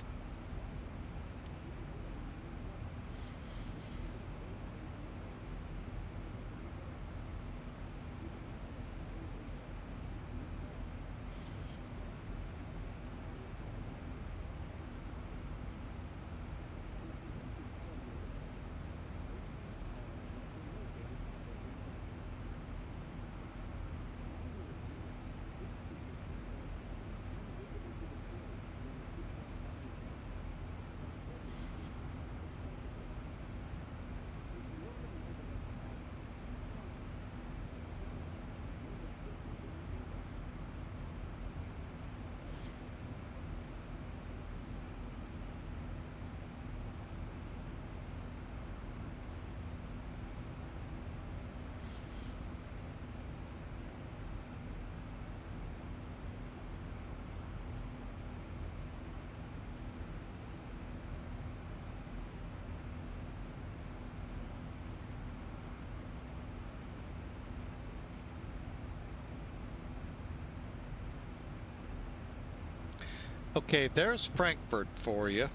Okay, there's Frankfurt for you.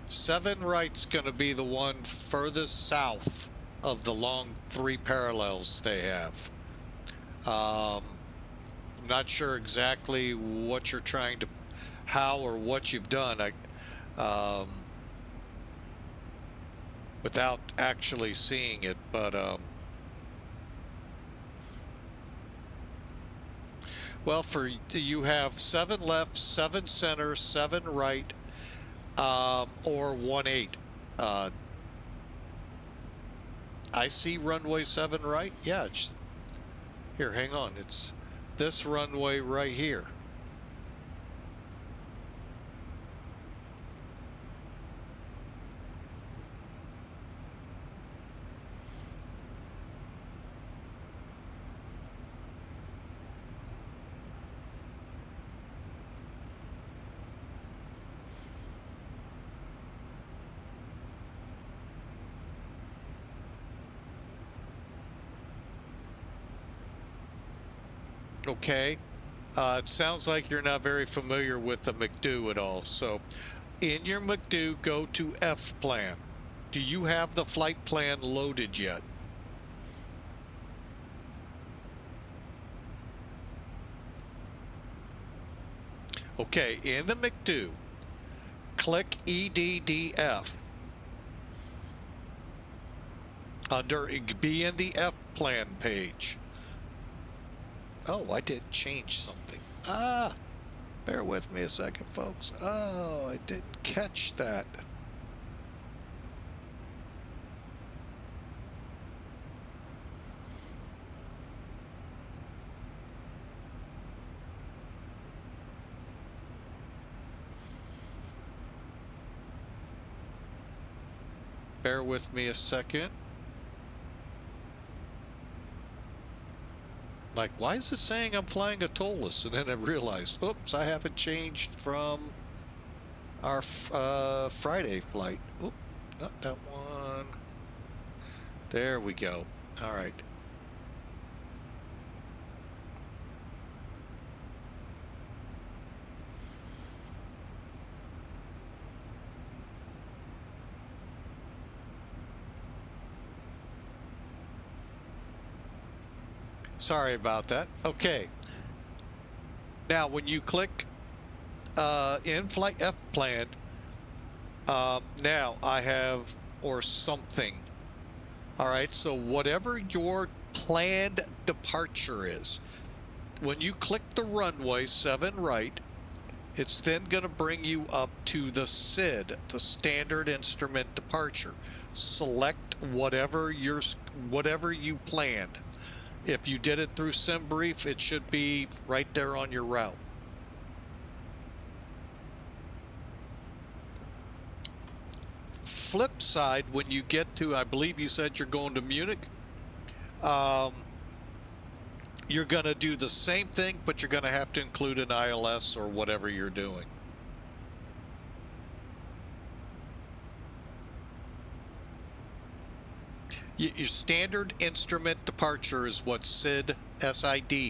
7 right's going to be the one furthest south of the long 3 parallels they have. I'm not sure exactly what you're trying to, how or what you've done. Without actually seeing it, but well, for you have 7 left, 7 center, 7 right, or 1-8. I see runway 7 right. Yeah, here, hang on. It's this runway right here. Okay, it sounds like you're not very familiar with the McDo at all. So in your McDo, go to F plan. Do you have the flight plan loaded yet? Okay, in the McDo, click EDDF. Be in the F plan page. Oh, I did change something. Bear with me a second, folks. Oh, I didn't catch that. Bear with me a second. Like, why is it saying I'm flying a tolless? And then I realized, oops, I haven't changed from our Friday flight. Oop, not that one. There we go. All right. Sorry about that. Okay. Now, when you click in-flight F plan, now I have, or something. All right, so whatever your planned departure is, when you click the runway 7 right, it's then going to bring you up to the SID, the standard instrument departure. Select whatever you planned. If you did it through SimBrief, it should be right there on your route. Flip side, when you get to, I believe you said you're going to Munich, you're going to do the same thing, but you're going to have to include an ILS or whatever you're doing. Your standard instrument departure is what SID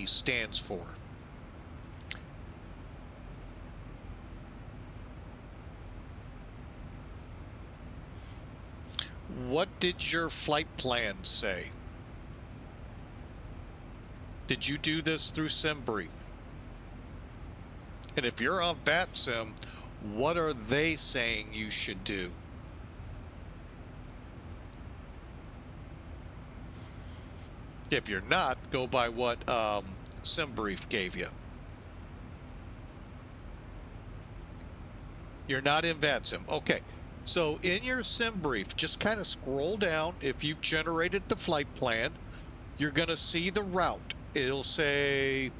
stands for. What did your flight plan say? Did you do this through SimBrief? And if you're on VATSIM, what are they saying you should do? If you're not, go by what SimBrief gave you. You're not in VATSIM. Okay. So in your SimBrief, just kind of scroll down. If you've generated the flight plan, you're going to see the route. It'll say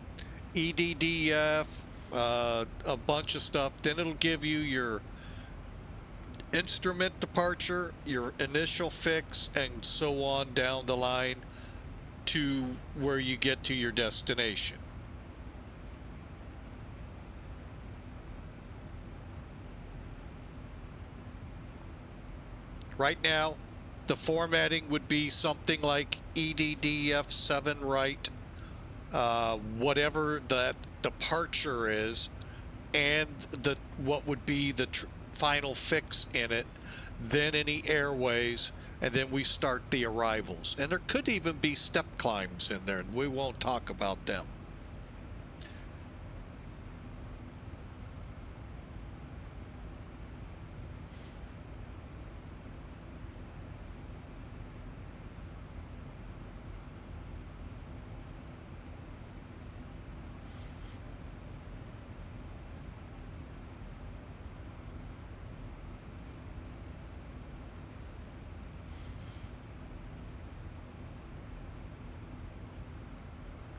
EDDF, a bunch of stuff. Then it'll give you your instrument departure, your initial fix, and so on down the line to where you get to your destination. Right now, the formatting would be something like EDDF 7 right, whatever that departure is, and what would be the final fix in it, then any airways, and then we start the arrivals. And there could even be step climbs in there, and we won't talk about them.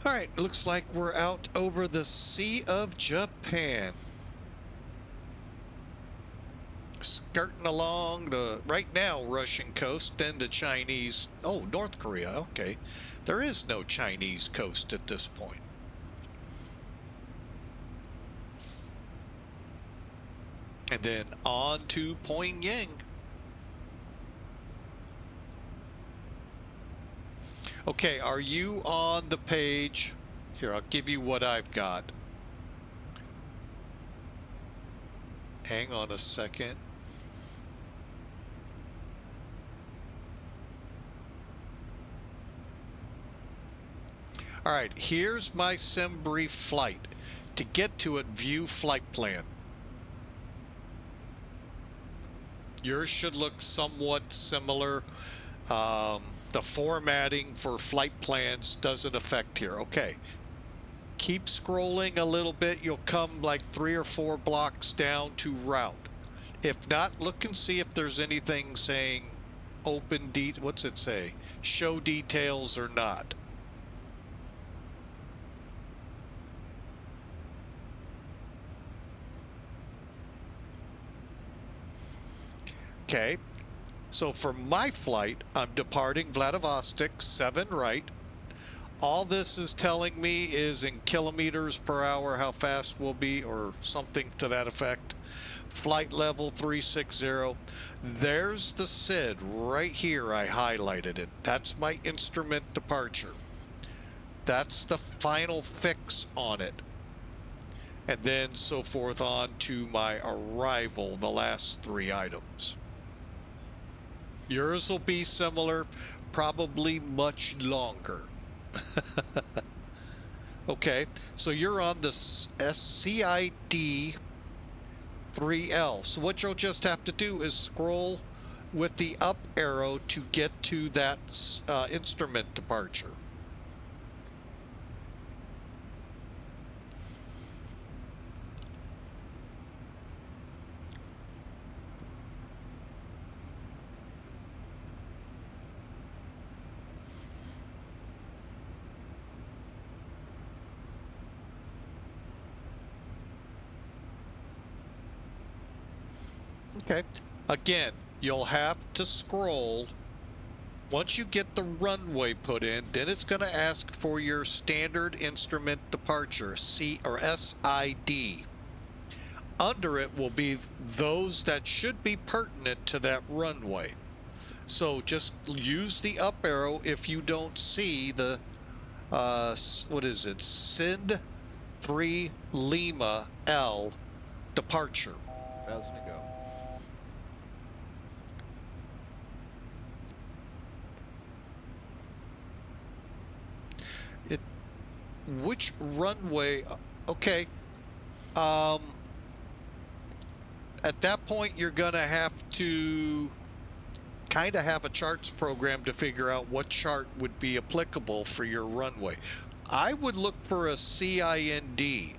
All right, looks like we're out over the Sea of Japan. Skirting along the, right now, Russian coast, then the Chinese, oh, North Korea, okay. There is no Chinese coast at this point. And then on to Pyongyang. Okay, are you on the page? Here, I'll give you what I've got. Hang on a second. All right, here's my sim brief flight. To get to it, view flight plan. Yours should look somewhat similar. The formatting for flight plans doesn't affect here. Okay. Keep scrolling a little bit. You'll come like 3 or 4 blocks down to route. If not, look and see if there's anything saying open what's it say? Show details or not. Okay. So for my flight, I'm departing Vladivostok, 7 right. All this is telling me is in kilometers per hour how fast we'll be, or something to that effect. Flight level 360. There's the SID right here. I highlighted it. That's my instrument departure. That's the final fix on it. And then so forth on to my arrival, the last 3 items. Yours will be similar, probably much longer. Okay, so you're on the SCID 3L. So what you'll just have to do is scroll with the up arrow to get to that instrument departure. Okay. Again, you'll have to scroll. Once you get the runway put in, then it's going to ask for your standard instrument departure, SID. Under it will be those that should be pertinent to that runway. So just use the up arrow if you don't see the, what is it, SID 3 Lima L departure. 1,000 to go. Which runway? Okay. At that point, you're going to have to kind of have a charts program to figure out what chart would be applicable for your runway. I would look for a CIND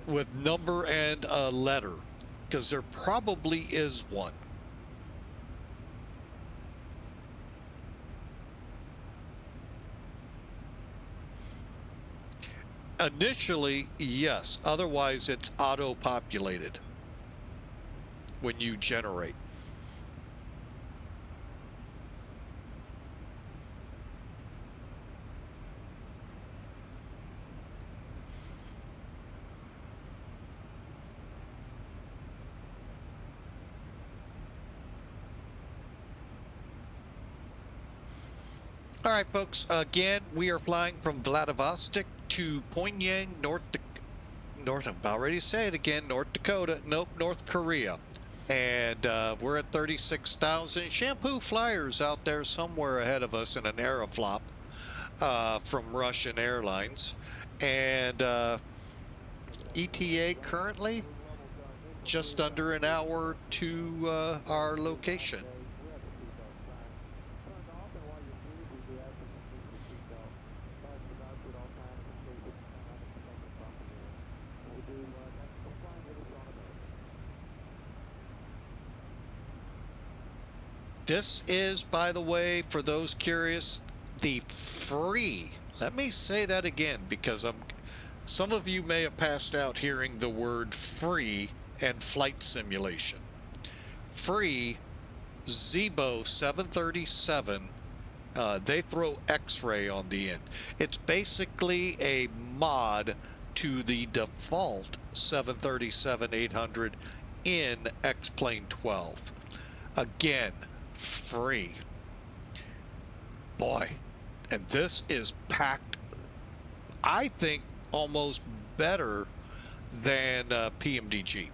with number and a letter, because there probably is one. Initially, yes. Otherwise, it's auto-populated when you generate. All right, folks. Again, we are flying from Vladivostok to Pyongyang, I've already said it again, North Dakota. Nope, North Korea. And we're at 36,000. Shampoo Flyers out there somewhere ahead of us in an Aeroflop from Russian Airlines. And ETA currently just under an hour to our location. This is, by the way, for those curious, the free. Let me say that again because some of you may have passed out hearing the word free and flight simulation. Free Zibo 737. They throw X-ray on the end. It's basically a mod to the default 737-800 in X-Plane 12. Again, free. Boy, and this is packed, I think, almost better than PMDG.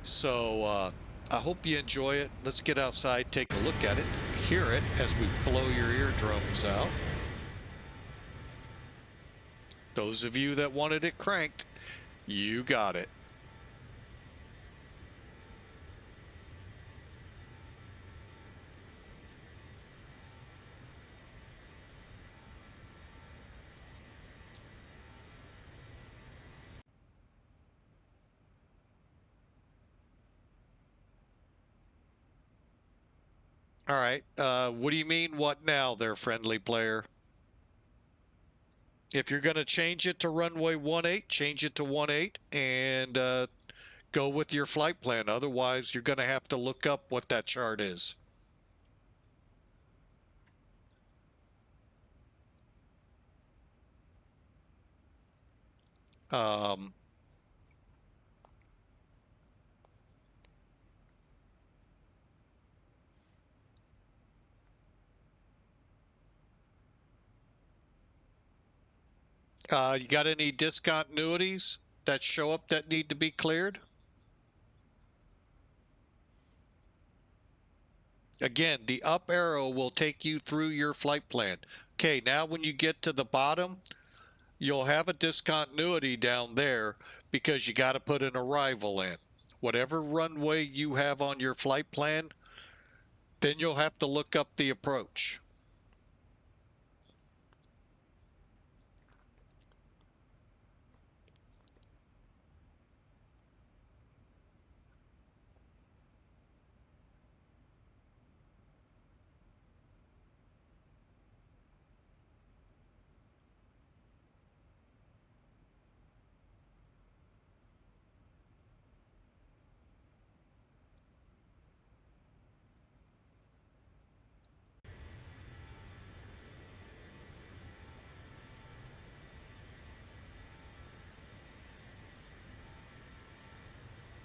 So I hope you enjoy it. Let's get outside, take a look at it, hear it as we blow your eardrums out. Those of you that wanted it cranked, you got it. All right. What do you mean, what now there, friendly player? If you're going to change it to runway 18, change it to 18 and go with your flight plan. Otherwise, you're going to have to look up what that chart is. You got any discontinuities that show up that need to be cleared? Again, the up arrow will take you through your flight plan. Okay, now when you get to the bottom, you'll have a discontinuity down there because you got to put an arrival in. Whatever runway you have on your flight plan, then you'll have to look up the approach.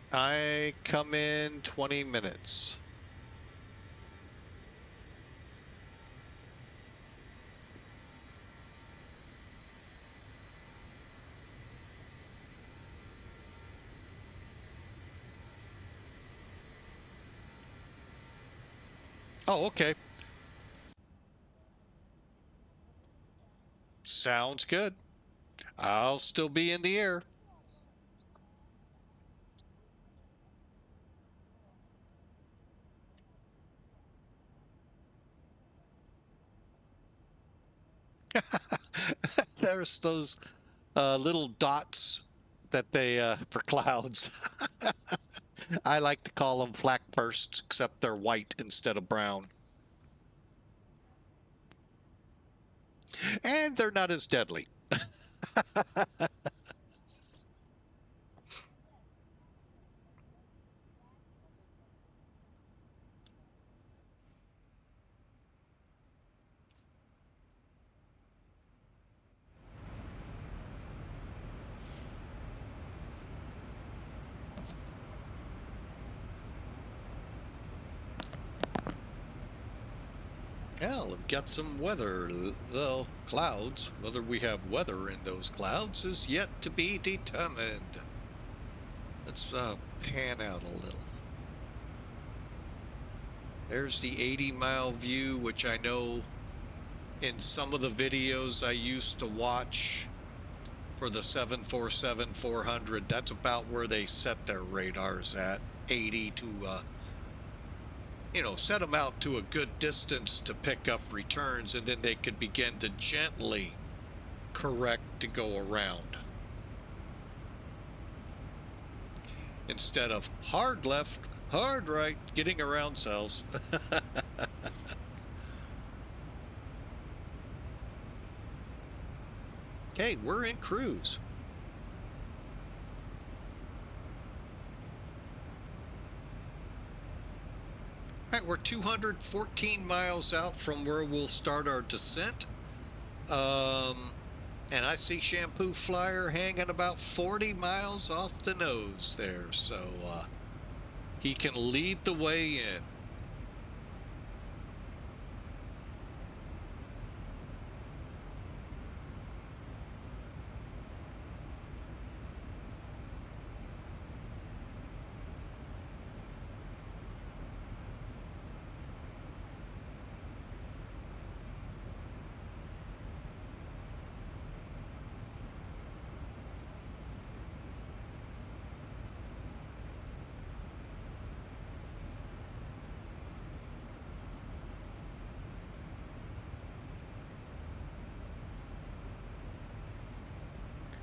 I come in 20 minutes. Oh, okay. Sounds good. I'll still be in the air. There's those little dots that they for clouds. I like to call them flak bursts, except they're white instead of brown. And they're not as deadly. Well, we've got some weather, well, clouds. Whether we have weather in those clouds is yet to be determined. Let's pan out a little. There's the 80-mile view, which I know in some of the videos I used to watch for the 747-400, that's about where they set their radars at, 80 to, you know, set them out to a good distance to pick up returns, and then they could begin to gently correct to go around. Instead of hard left, hard right, getting around cells. Okay, we're in cruise. All right, we're 214 miles out from where we'll start our descent. And I see Shampoo Flyer hanging about 40 miles off the nose there, so he can lead the way in.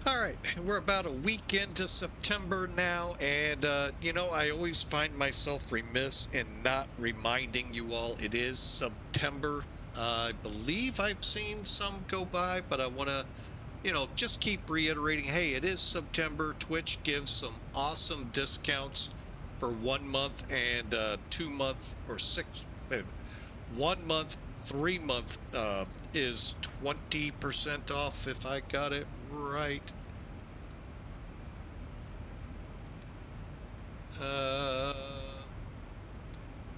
All right, we're about a week into September now, and you know, I always find myself remiss in not reminding you all it is September. I believe I've seen some go by, but I want to, you know, just keep reiterating, hey, it is September. Twitch gives some awesome discounts for 1 month and 2 month or 1 month, 3 month is 20% off if I got it right.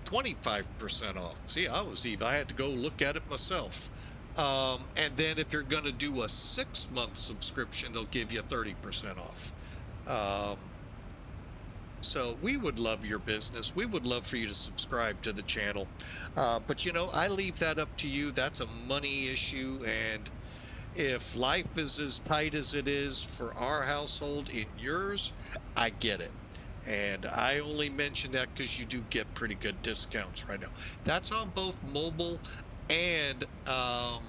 25% off. See, I had to go look at it myself. And then if you're going to do a 6-month subscription, they'll give you 30% off. So we would love your business. We would love for you to subscribe to the channel. But, you know, I leave that up to you. That's a money issue. And if life is as tight as it is for our household in yours, I get it. And I only mention that because you do get pretty good discounts right now. That's on both mobile and, hang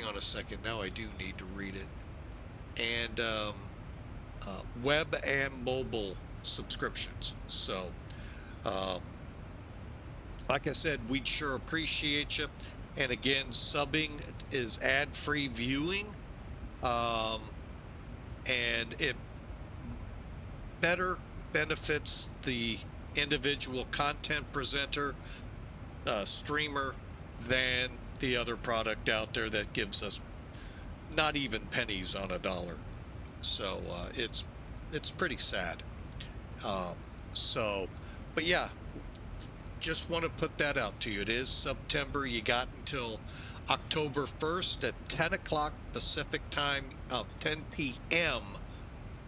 on a second, now I do need to read it. And web and mobile subscriptions. So, like I said, we'd sure appreciate you. And again, subbing is ad-free viewing, and it better benefits the individual content presenter, streamer, than the other product out there that gives us not even pennies on a dollar. So it's pretty sad. But yeah, just want to put that out to you. It is September. You got until October 1st at 10 o'clock Pacific time, 10 p.m.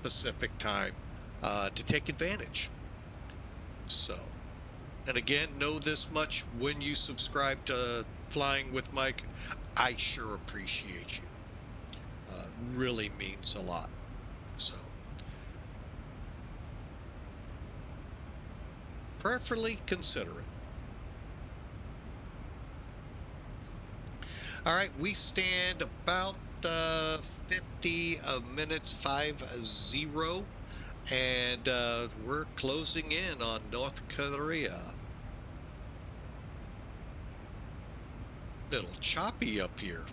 Pacific time, to take advantage. So, and again, know this much: when you subscribe to Flying with Mike, I sure appreciate you. Really means a lot. So, prayerfully consider it. All right, we stand about 50 minutes 50, and we're closing in on North Korea. Little choppy up here.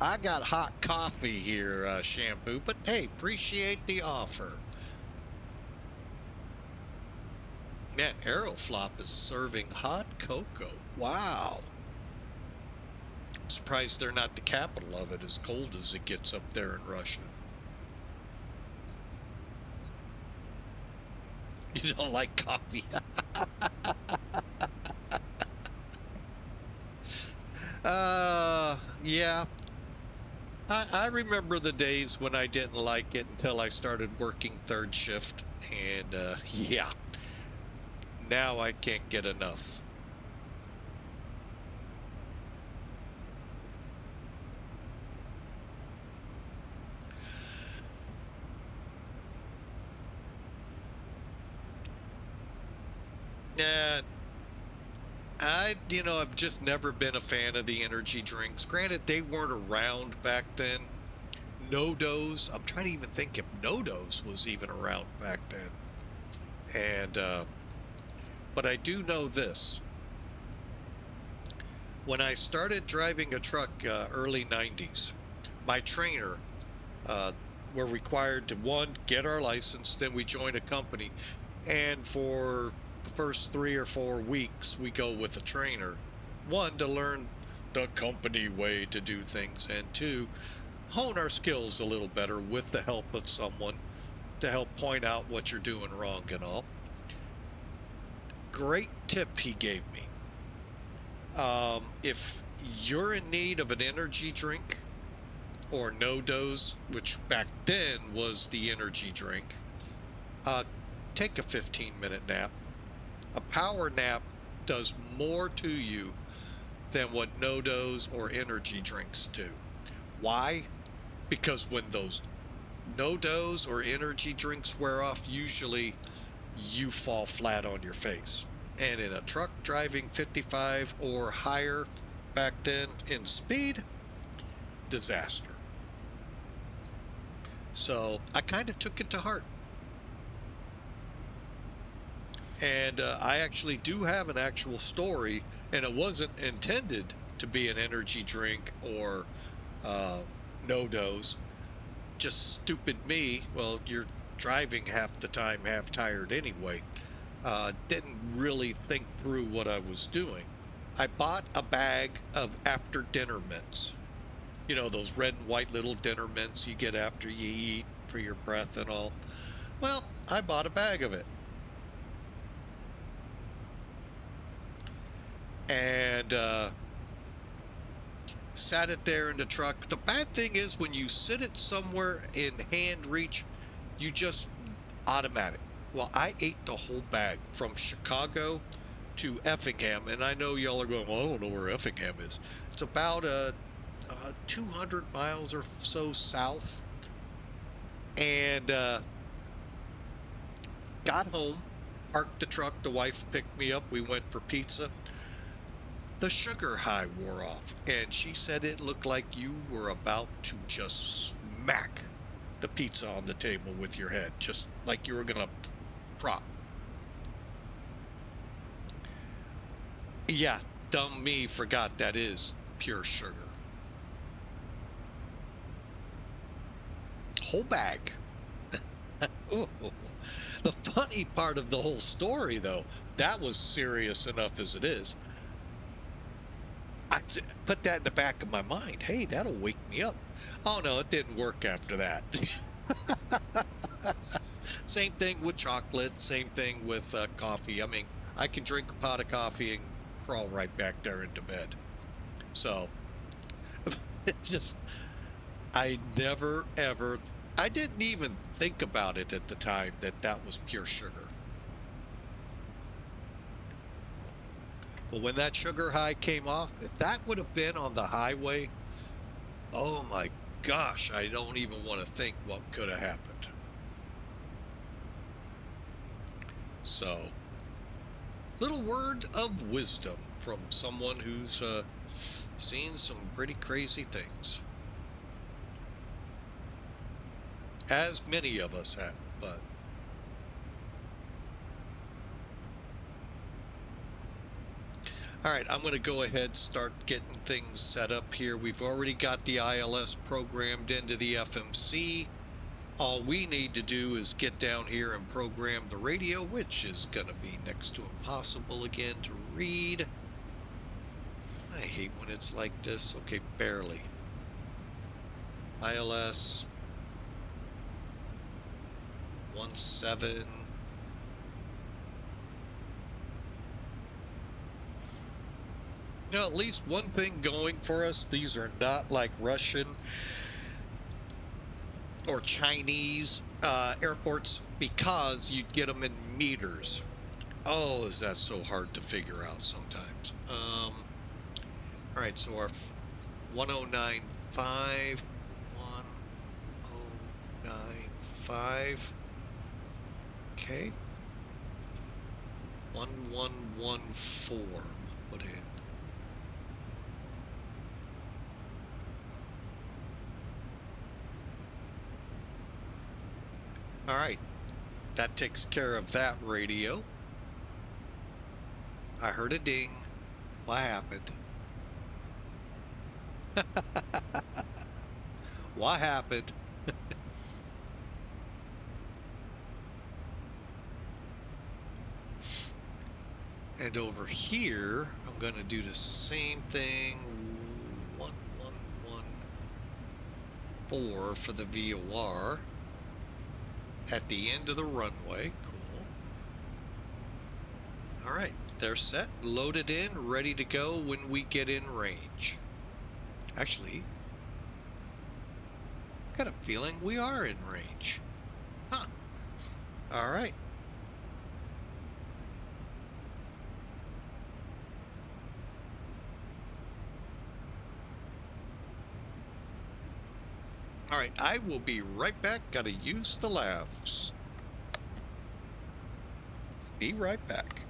I got hot coffee here, Shampoo, but hey, appreciate the offer. Man, Aeroflot is serving hot cocoa. Wow. I'm surprised they're not the capital of it, as cold as it gets up there in Russia. You don't like coffee? Yeah. I remember the days when I didn't like it until I started working third shift. And, yeah. Now I can't get enough. I've just never been a fan of the energy drinks. Granted, they weren't around back then. No-Dose, I'm trying to even think if No-Dose was even around back then. And, but I do know this. When I started driving a truck, early 90s, my trainer, we're required to, one, get our license, then we join a company, and for the first 3 or 4 weeks we go with a trainer, one, to learn the company way to do things, and two, hone our skills a little better with the help of someone to help point out what you're doing wrong and all. Great tip he gave me. If you're in need of an energy drink or No-Dose, which back then was the energy drink, take a 15-minute nap. A power nap does more to you than what No-Dose or energy drinks do. Why? Because when those No-Dose or energy drinks wear off, usually you fall flat on your face. And in a truck driving 55 or higher back then in speed, disaster. So I kind of took it to heart. And I actually do have an actual story, and it wasn't intended to be an energy drink or No-Dose. Just stupid me. Well, you're driving half the time, half tired anyway. Didn't really think through what I was doing. I bought a bag of after dinner mints. You know, those red and white little dinner mints you get after you eat for your breath and all. Well, I bought a bag of it. And sat it there in the truck. The bad thing is when you sit it somewhere in hand reach, you just automatic. Well, I ate the whole bag from Chicago to Effingham, and I know y'all are going, well, I don't know where Effingham is. It's about 200 miles or so south. And got home, parked the truck, the wife picked me up, we went for pizza. The sugar high wore off, and she said it looked like you were about to just smack the pizza on the table with your head, just like you were gonna prop. Yeah, dumb me forgot that is pure sugar. Whole bag. Ooh. The funny part of the whole story, though, that was serious enough as it is. I put that in the back of my mind. Hey, that'll wake me up. Oh, no, it didn't work after that. Same thing with chocolate. Same thing with coffee. I mean, I can drink a pot of coffee and crawl right back there into bed. So, it's just, I never, ever, I didn't even think about it at the time that that was pure sugar. But when that sugar high came off, if that would have been on the highway, oh my gosh, I don't even want to think what could have happened. So, little word of wisdom from someone who's seen some pretty crazy things. As many of us have, but all right, I'm going to go ahead and start getting things set up here. We've already got the ILS programmed into the FMC, All we need to do is get down here and program the radio, which is going to be next to impossible again to read. I hate when it's like this. Okay, barely. ILS 17. You know, at least one thing going for us, these are not like Russian or Chinese airports, because you'd get them in meters. Oh, is that so hard to figure out sometimes. All right, so our 1095, 1095, okay, 1114, we'll put in. All right, that takes care of that radio. I heard a ding. What happened? What happened? And over here, I'm going to do the same thing. 1114 for the VOR. At the end of the runway. Cool. All right, they're set, loaded in, ready to go when we get in range. Actually, I got a feeling we are in range. Huh. All right. All right, I will be right back. Got to use the lavs. Be right back.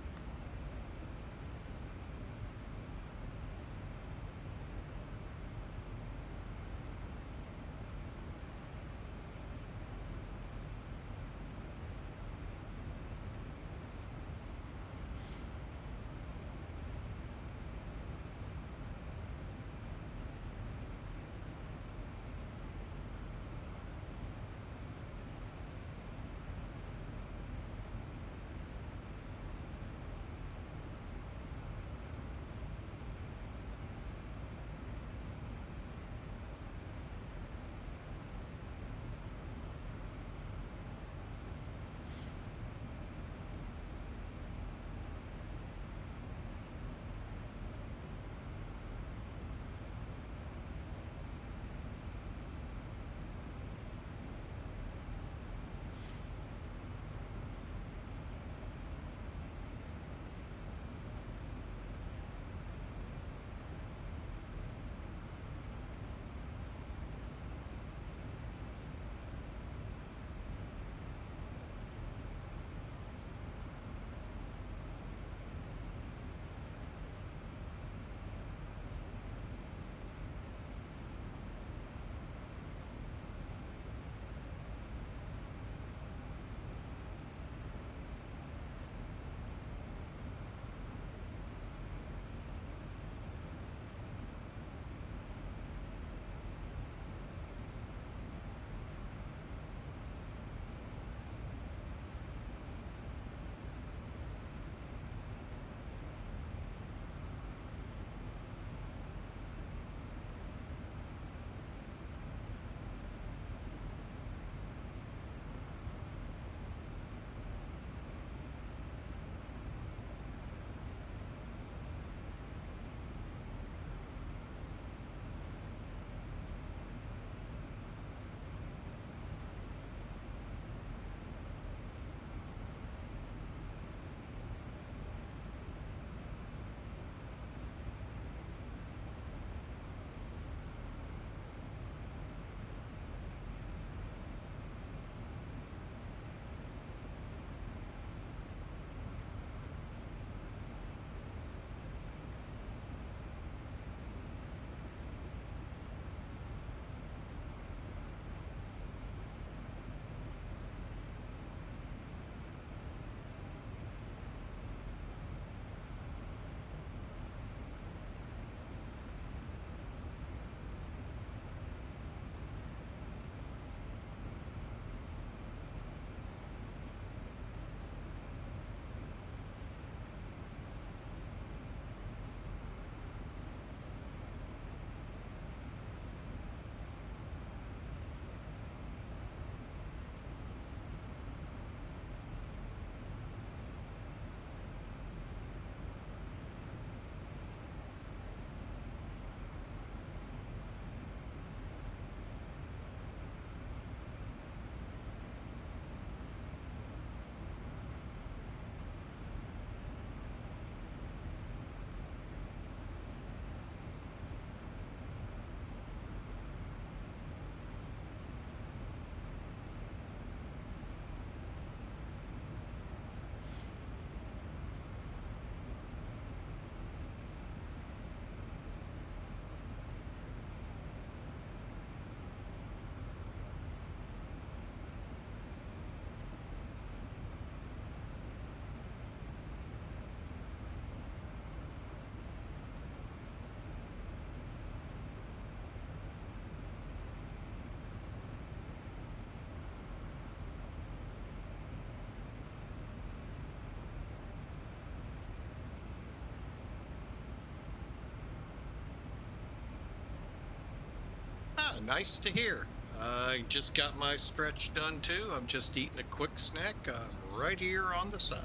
nice to hear. I just got my stretch done too. I'm just eating a quick snack. I'm right here on the side.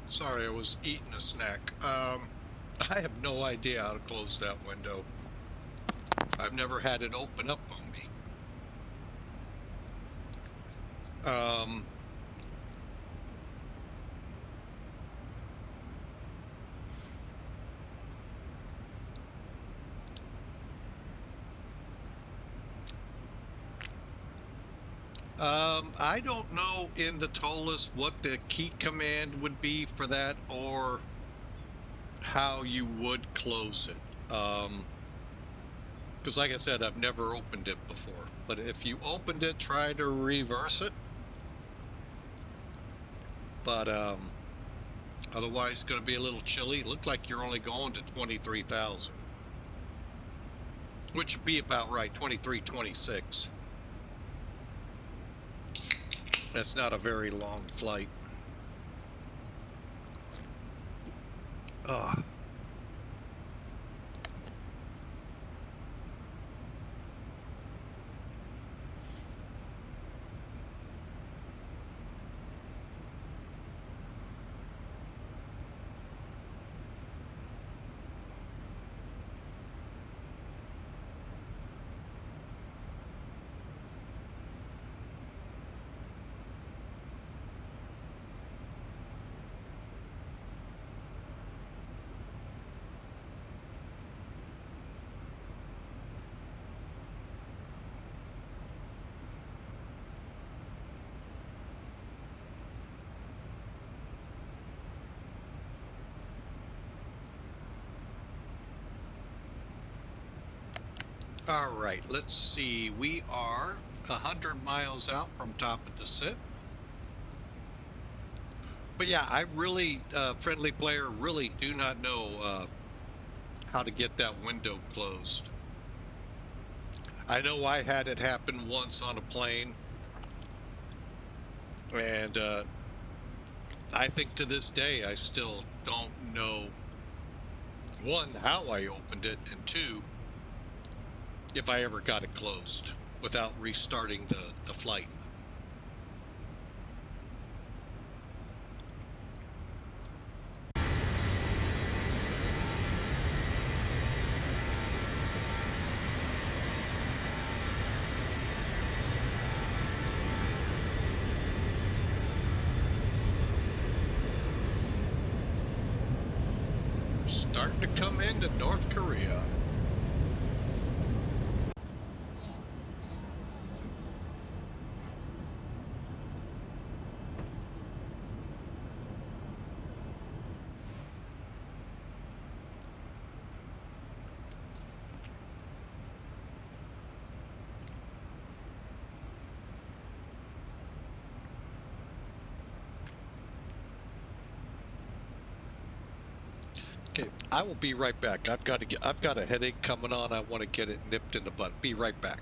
Sorry, I was eating a snack. I have no idea how to close that window. I've never had it open up on me. I don't know in the TOLUS what the key command would be for that or how you would close it. Because like I said, I've never opened it before. But if you opened it, try to reverse it. But otherwise, it's going to be a little chilly. It looked like you're only going to 23,000. Which would be about right, 23, 26. That's not a very long flight. Ugh. All right, let's see. We are 100 miles out from top of descent. But yeah, I really, friendly player, really do not know how to get that window closed. I know I had it happen once on a plane. And I think to this day, I still don't know, one, how I opened it, and two, if I ever got it closed without restarting the flight. We're starting to come into North Korea. Okay, I will be right back. I've got a headache coming on. I want to get it nipped in the bud. Be right back.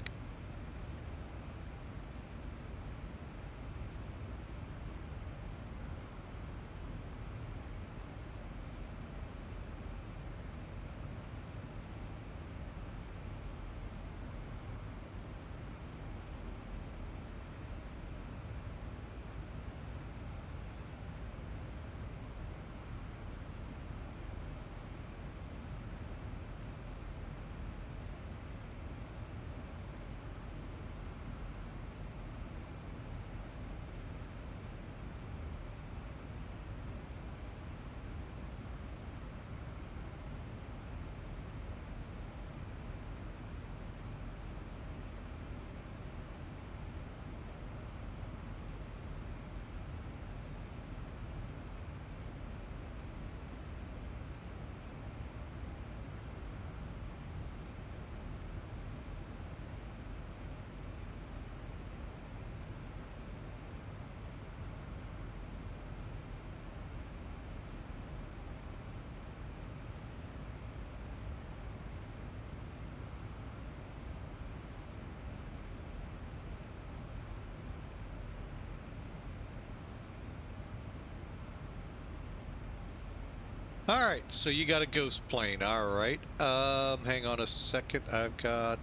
All right, so you got a ghost plane. All right. Hang on a second. I've got.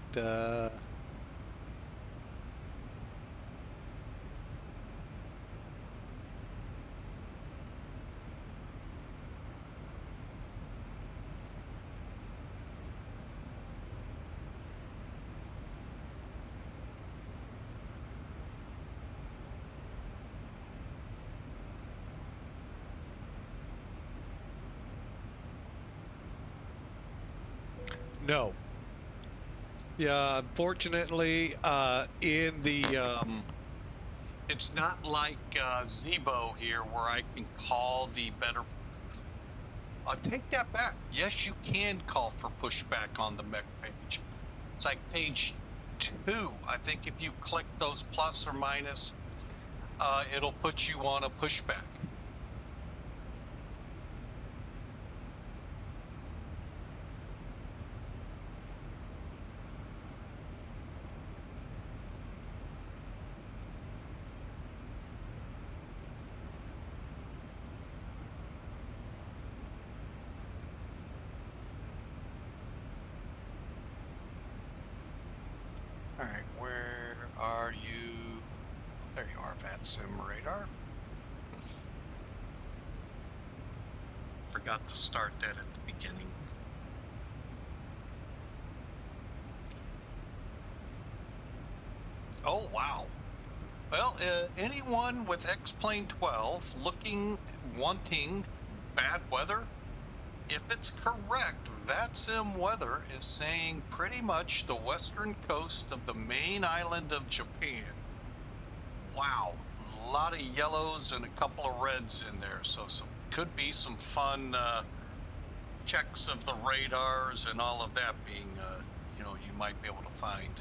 No. Yeah, unfortunately, in the it's not like Zibo here where I can call the better. Take that back. Yes, you can call for pushback on the mech page. It's like page 2. I think if you click those plus or minus, it'll put you on a pushback. All right, where are you? There you are, VATSIM radar. Forgot to start that at the beginning. Oh, wow. Well, anyone with X-Plane 12 wanting bad weather, if it's correct, VATSIM weather is saying pretty much the western coast of the main island of Japan. Wow, a lot of yellows and a couple of reds in there, so could be some fun checks of the radars and all of that being, you might be able to find.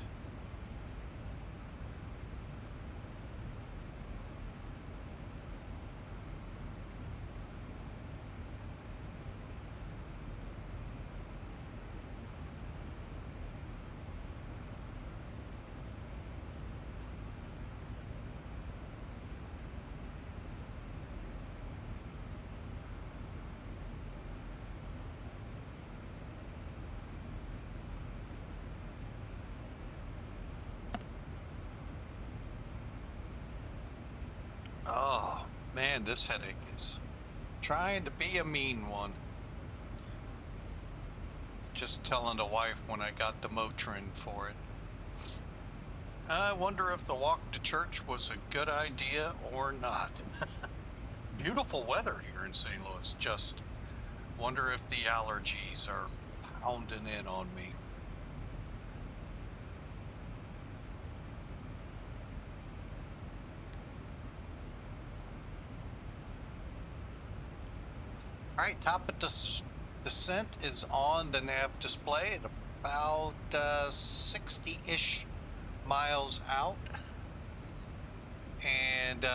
Oh, man, this headache is trying to be a mean one. Just telling the wife when I got the Motrin for it. I wonder if the walk to church was a good idea or not. Beautiful weather here in St. Louis. Just wonder if the allergies are pounding in on me. All right, top of descent is on the nav display at about 60-ish miles out. And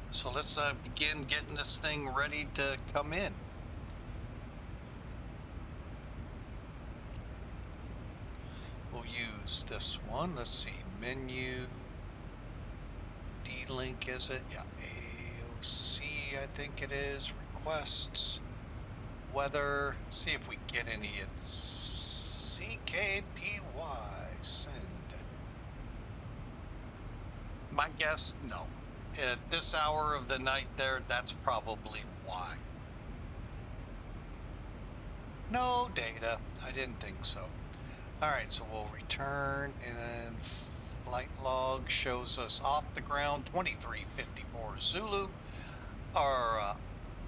so let's begin getting this thing ready to come in. We'll use this one. Let's see, menu, D-Link, is it? Yeah, AOC, I think it is, requests. Weather, see if we get any. It's ZKPY send. My guess, no. At this hour of the night there, that's probably why. No data. I didn't think so. All right, so we'll return, and flight log shows us off the ground 2354 Zulu, or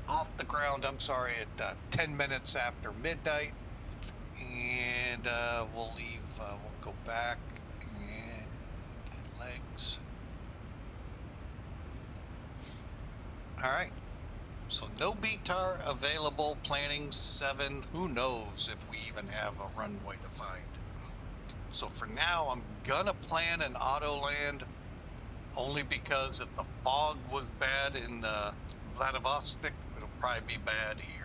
off the ground, I'm sorry, at 10 minutes after midnight. And we'll leave, we'll go back, and legs. All right, so no BTAR available, planning 7. Who knows if we even have a runway to find. So for now, I'm gonna plan an auto land, only because if the fog was bad in Vladivostok, it'll probably be bad here.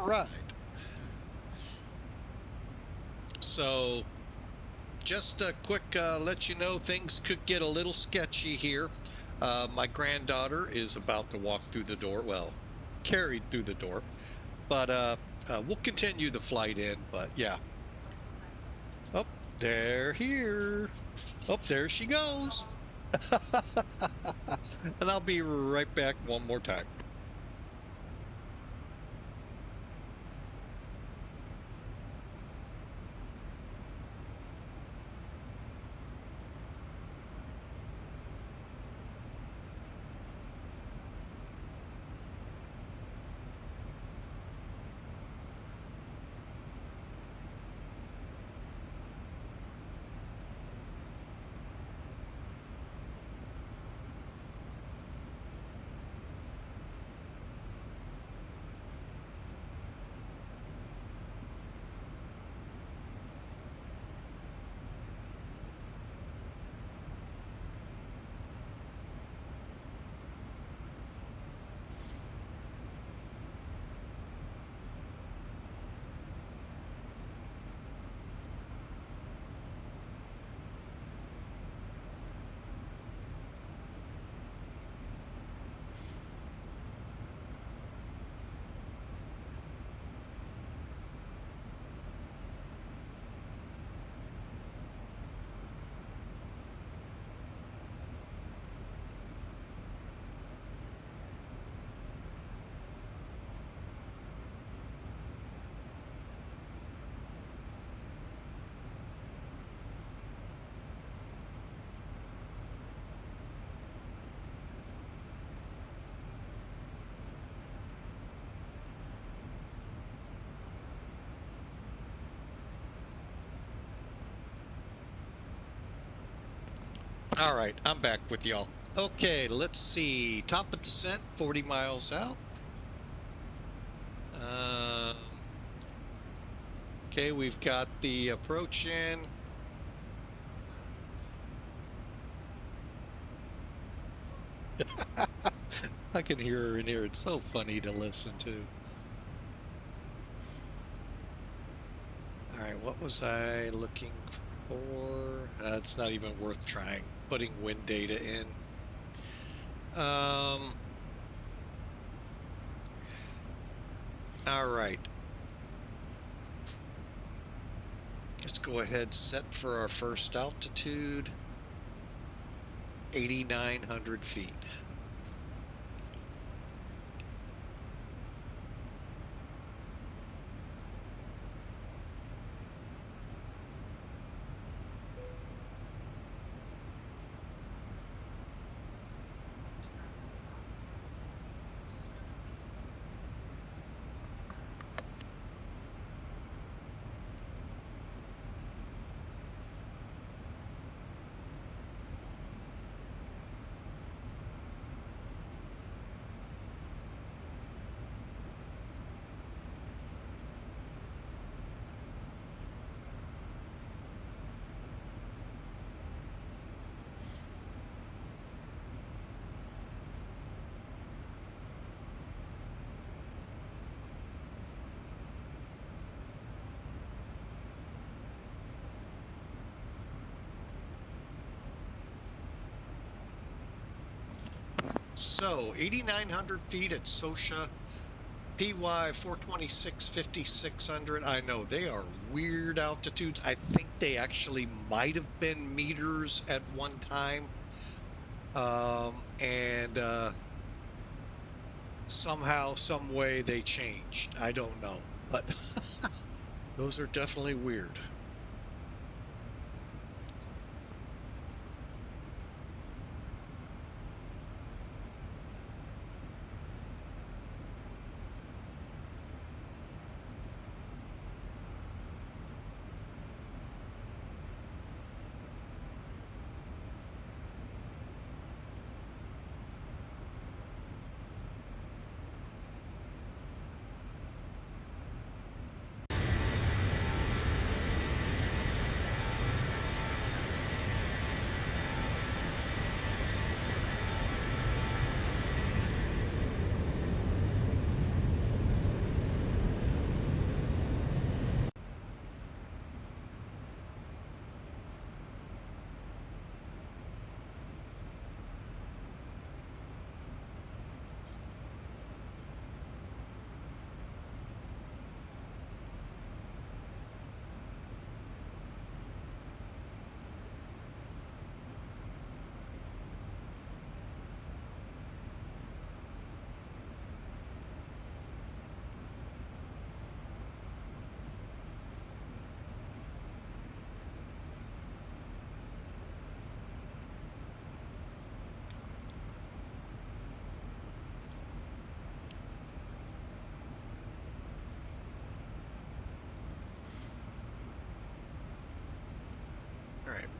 right. So, just a quick let you know, things could get a little sketchy here. My granddaughter is about to walk through the door. Well, carried through the door. But we'll continue the flight in. But yeah. Oh, they're here. Oh, there she goes. And I'll be right back one more time. All right, I'm back with y'all. Okay, let's see. Top of descent, 40 miles out. Okay, we've got the approach in. I can hear her in here. It's so funny to listen to. All right, what was I looking for? It's not even worth trying. Putting wind data in. All right. Let's go ahead, set for our first altitude, 8,900 feet. So, 8,900 feet at SOCHA, PY 426, 5,600. I know they are weird altitudes. I think they actually might have been meters at one time. Somehow, some way they changed. I don't know, but those are definitely weird.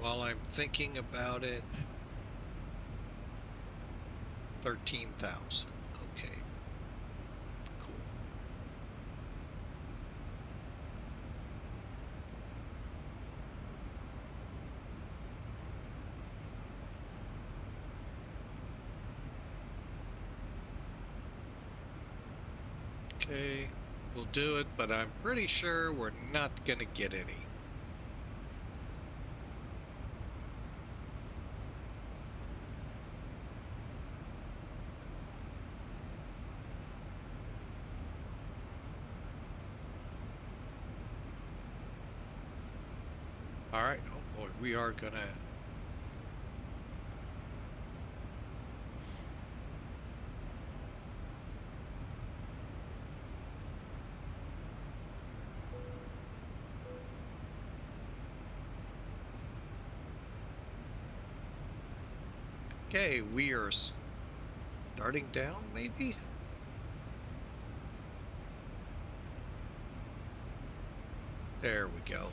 while I'm thinking about it, 13,000. Okay. Cool. Okay, we'll do it, but I'm pretty sure we're not gonna get any. All right. Oh boy, we are gonna. Okay, we are starting down, maybe? There we go.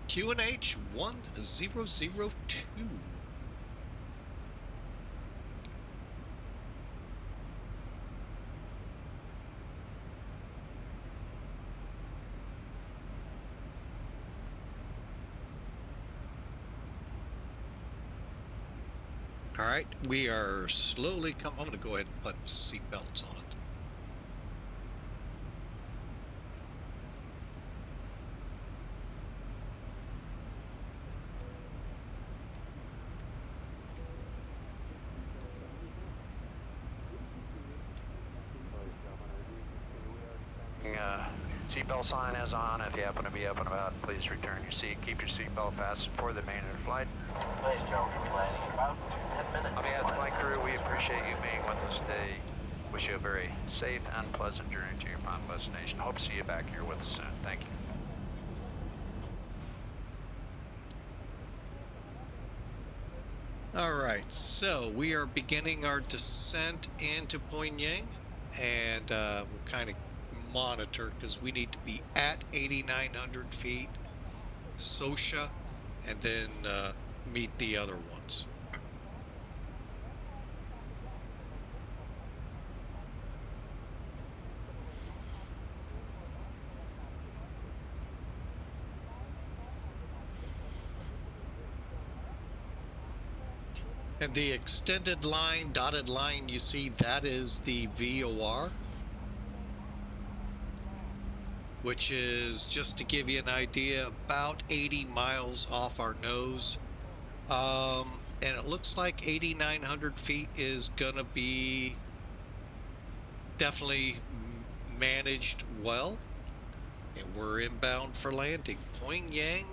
QNH 1002. All right, we are slowly I'm going to go ahead and put seatbelts on. Seatbelt sign is on. If you happen to be up and about, please return your seat. Keep your seatbelt fastened for the remainder of the flight. Please, Joe, we'll be landing in about 10 minutes. On behalf of the flight crew, we appreciate you being with us today. Wish you a very safe and pleasant journey to your final destination. Hope to see you back here with us soon. Thank you. All right, so we are beginning our descent into Pyongyang, and we'll kind of monitor because we need to be at 8,900 feet, SOCHA, and then meet the other ones. And the extended line, dotted line, you see, that is the VOR, which is, just to give you an idea, about 80 miles off our nose. And it looks like 8,900 feet is gonna be definitely managed well. And we're inbound for landing. Pyongyang,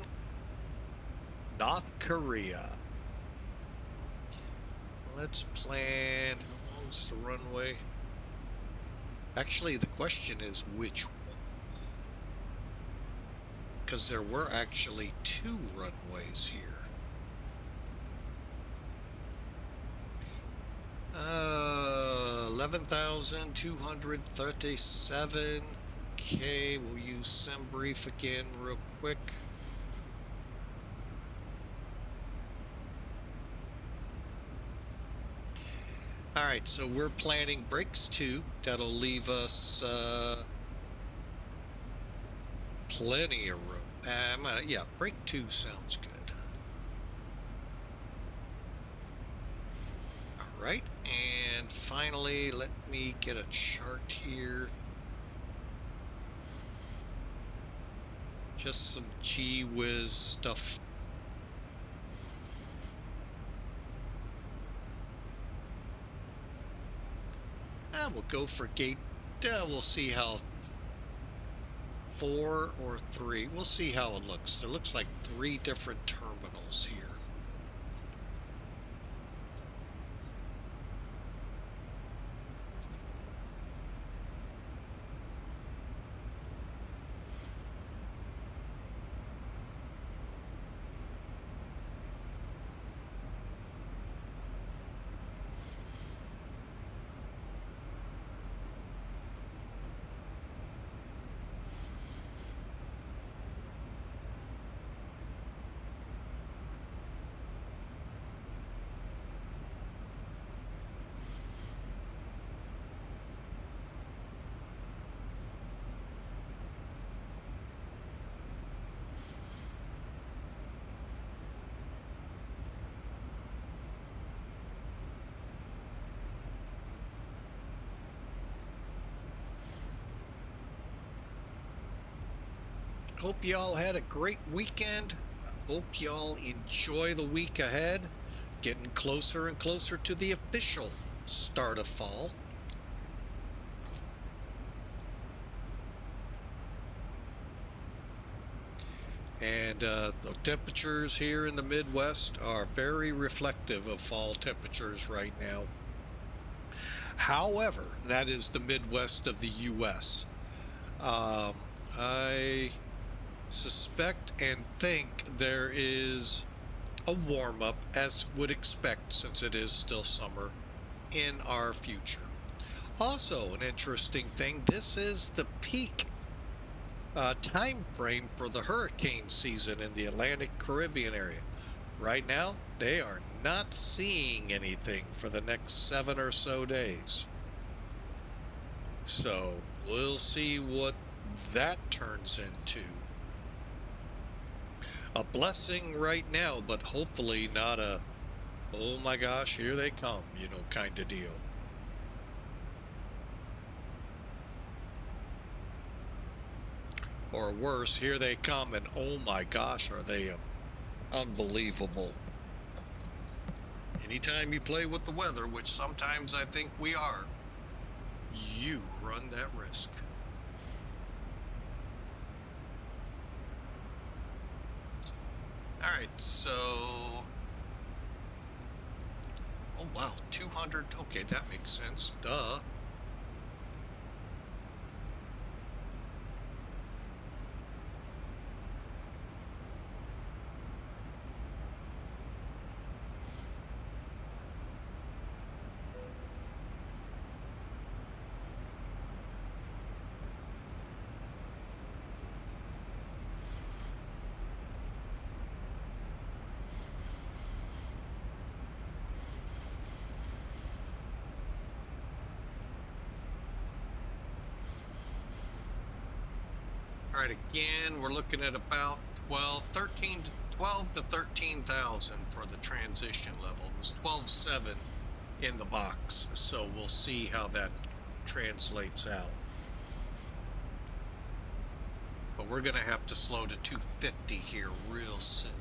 North Korea. Let's plan. How long's the runway? Actually, the question is which one? Because there were actually two runways here. 11,237. Okay, we'll use sim brief again real quick. All right, so we're planning brakes 2. That'll leave us plenty of room. Yeah, brake 2 sounds good. All right, and finally, let me get a chart here. Just some gee whiz stuff. We'll go for gate. We'll see how 4 or 3. We'll see how it looks. There looks like 3 different terminals here. hope y'all had a great weekend. I hope y'all enjoy the week ahead. Getting closer and closer to the official start of fall. And the temperatures here in the Midwest are very reflective of fall temperatures right now. However, that is the Midwest of the U.S. I suspect and think there is a warm-up, as would expect since it is still summer, in our future. Also, an interesting thing, this is the peak time frame for the hurricane season in the Atlantic Caribbean area. Right now, they are not seeing anything for the next 7 or so days. So we'll see what that turns into. A blessing right now, but hopefully not a, oh my gosh, here they come, you know, kind of deal. Or worse, here they come and oh my gosh, are they unbelievable. Anytime you play with the weather, which sometimes I think we are, you run that risk. All right, so, oh wow, 200, okay, that makes sense, duh. All right, again, we're looking at about 12 to 13,000 for the transition level. It was 12.7 in the box, so we'll see how that translates out. But we're going to have to slow to 250 here real soon.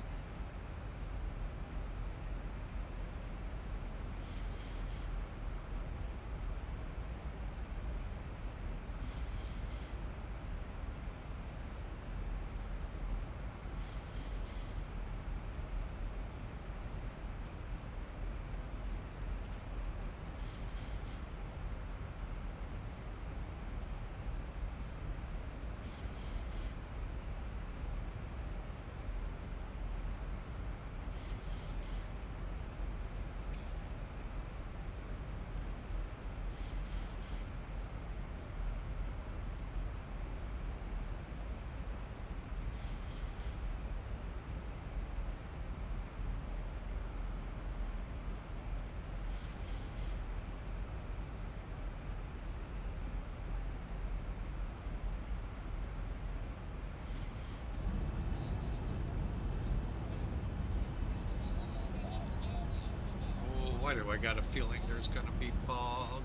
Why do I got a feeling there's going to be fog?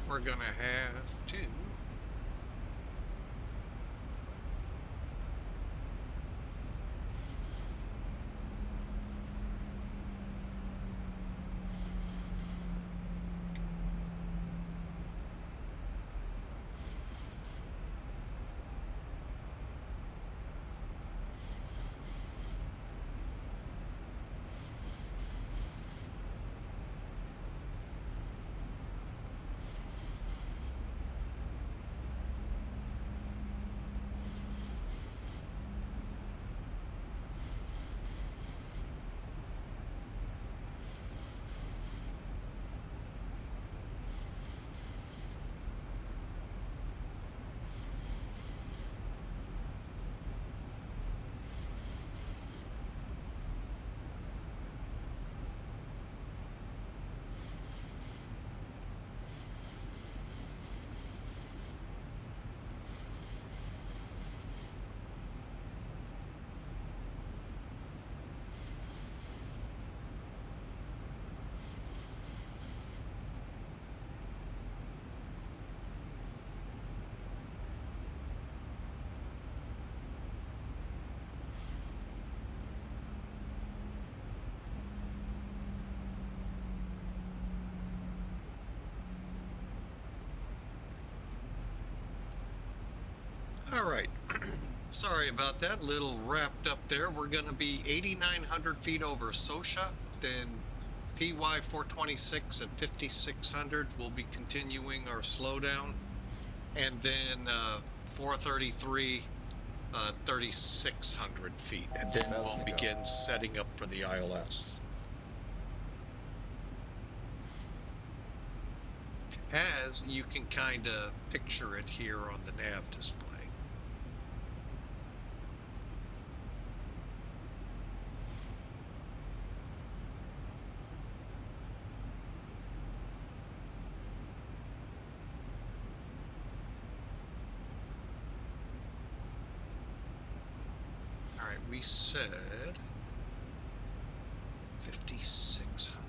We're gonna have to All right. Sorry about that. Little wrapped up there. We're going to be 8,900 feet over SOCHA. Then PY 426 at 5,600. We'll be continuing our slowdown. And then 433, 3,600 feet. And then we'll begin setting up for the ILS. As you can kind of picture it here on the nav display. All right, we said 5,600.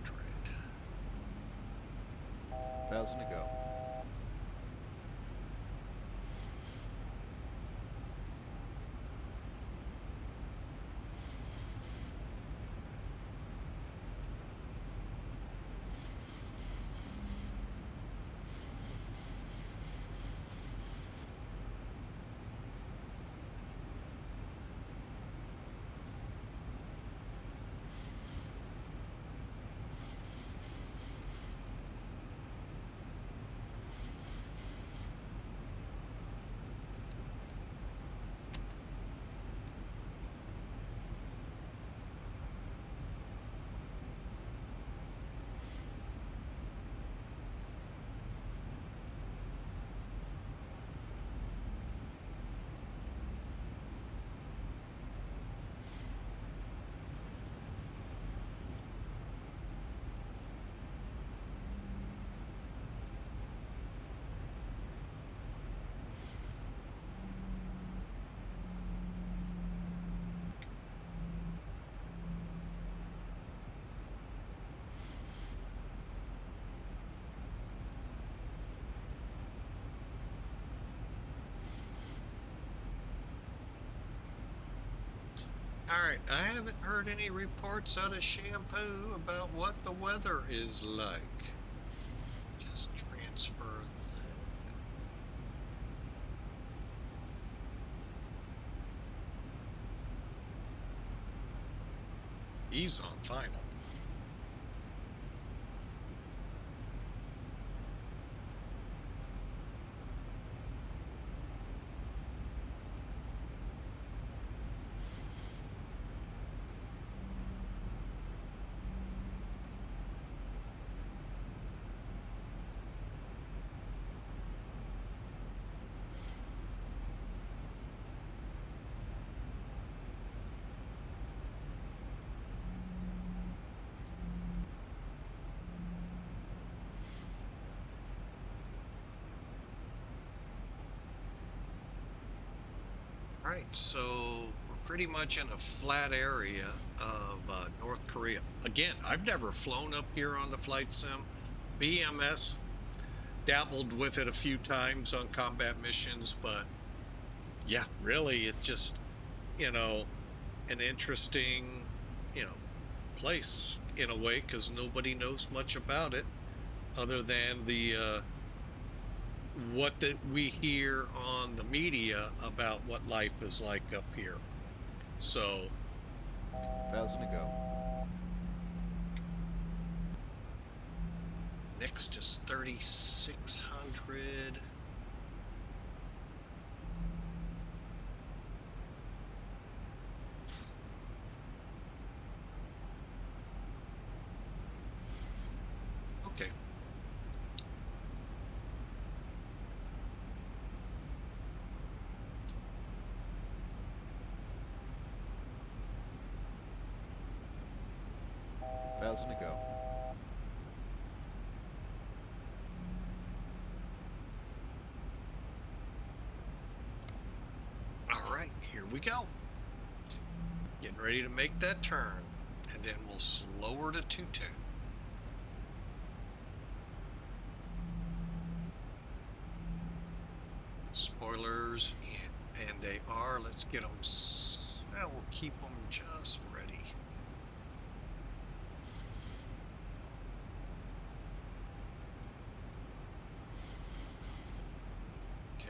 1,000 to go. All right, I haven't heard any reports out of Shampoo about what the weather is like. Just transfer that. He's on final. All right, so we're pretty much in a flat area of North Korea. Again, I've never flown up here on the flight sim. BMS dabbled with it a few times on combat missions, but yeah, really, it's just, you know, an interesting, you know, place in a way because nobody knows much about it other than the what that we hear on the media about what life is like up here. So 1,000 to go. next is 3,600. Okay. $1,000 to go. All right, here we go. Getting ready to make that turn, and then we'll slow her to 210. Spoilers, and they are. Let's get them. Well, we'll keep them just ready. Okay.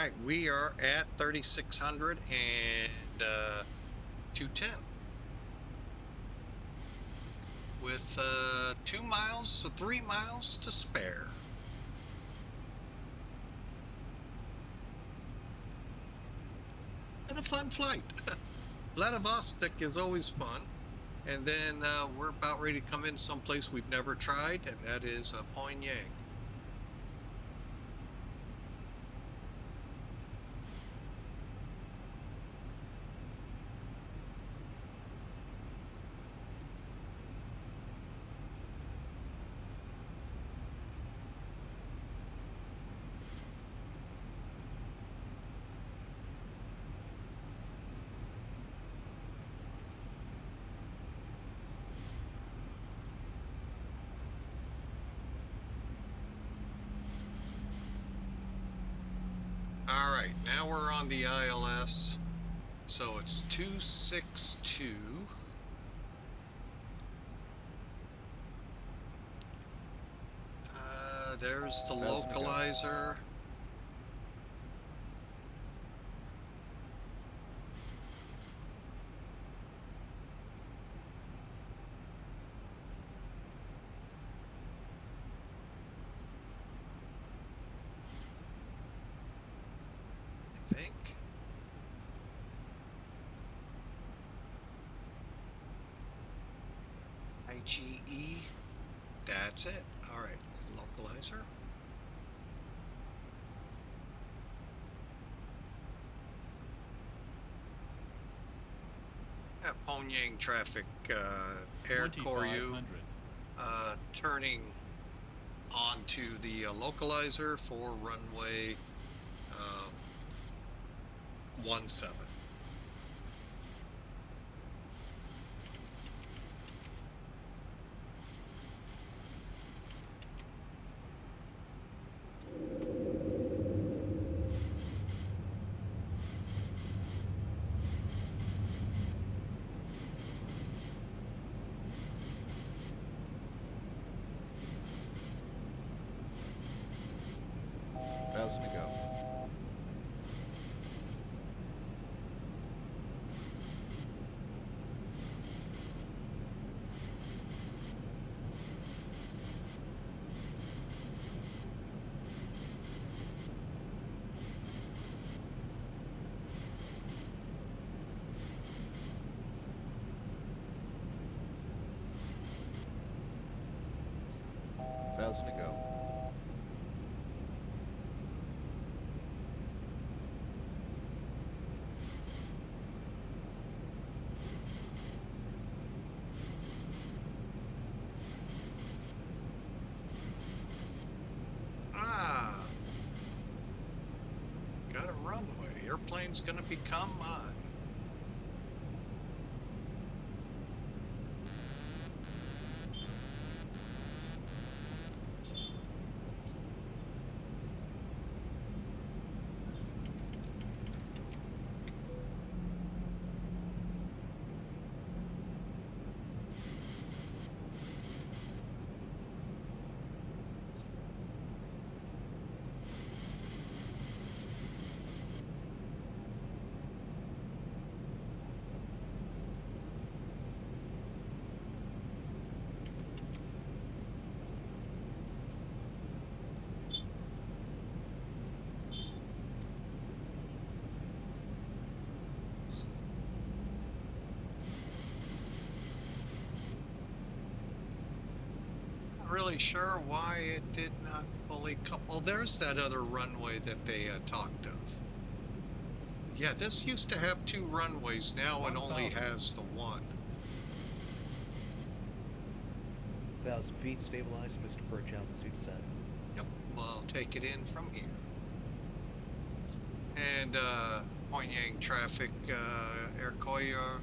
right, we are at 3,600 and 210 with 2 miles to 3 miles to spare. And a fun flight. Vladivostok is always fun. And then we're about ready to come in someplace we've never tried, and that is Pyongyang. All right, now we're on the ILS. So it's 262. There's the localizer. I think. IGE. That's it. All right, localizer. Pyongyang traffic, Air Koryu, turning onto the localizer for runway 17. Thousand to go. Thousand to go. Got a runway. Airplane's gonna become mine. Really sure why it did not fully come. Oh, there's that other runway that they talked of. Yeah, this used to have 2 runways. Now it only has the 1. 1,000 feet, stabilized, Mr. Perch, altitude set. Yep, well, I'll take it in from here. And Pyongyang traffic, Air Koryu,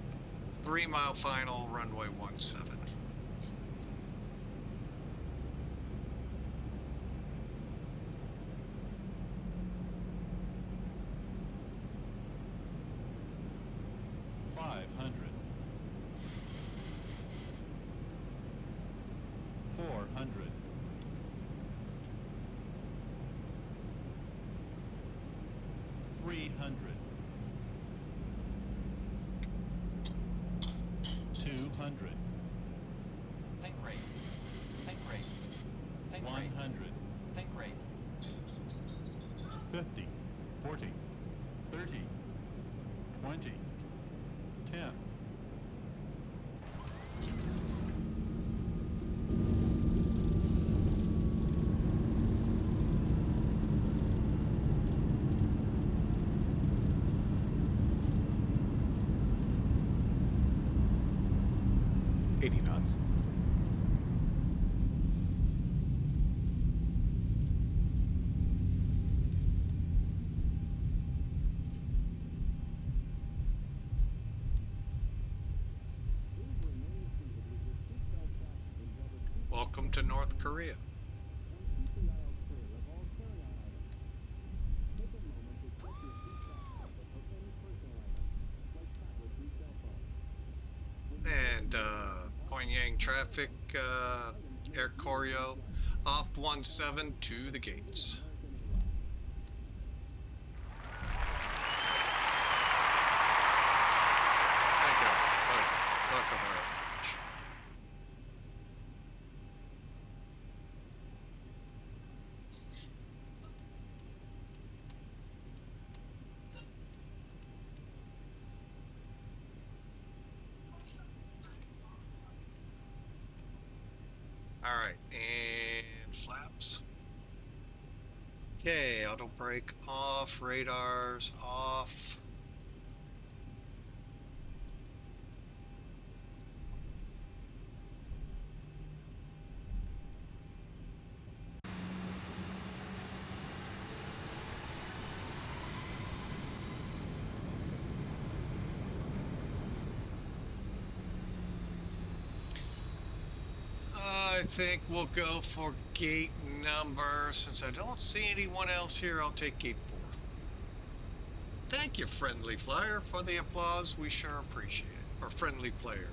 3-mile final, runway 17. 100. 200. Think rate. Think rate. Think rate. 100. Think rate. 50. 40. 30. 20. 10. Knots. Welcome to North Korea. And Pyongyang traffic, air choreo, off 17 to the gates. Thank you. Fuck very much. All right, and flaps. Okay, auto brake off, radars off. I think we'll go for gate number. Since I don't see anyone else here, I'll take gate 4. Thank you, friendly flyer, for the applause. We sure appreciate it. Or friendly player.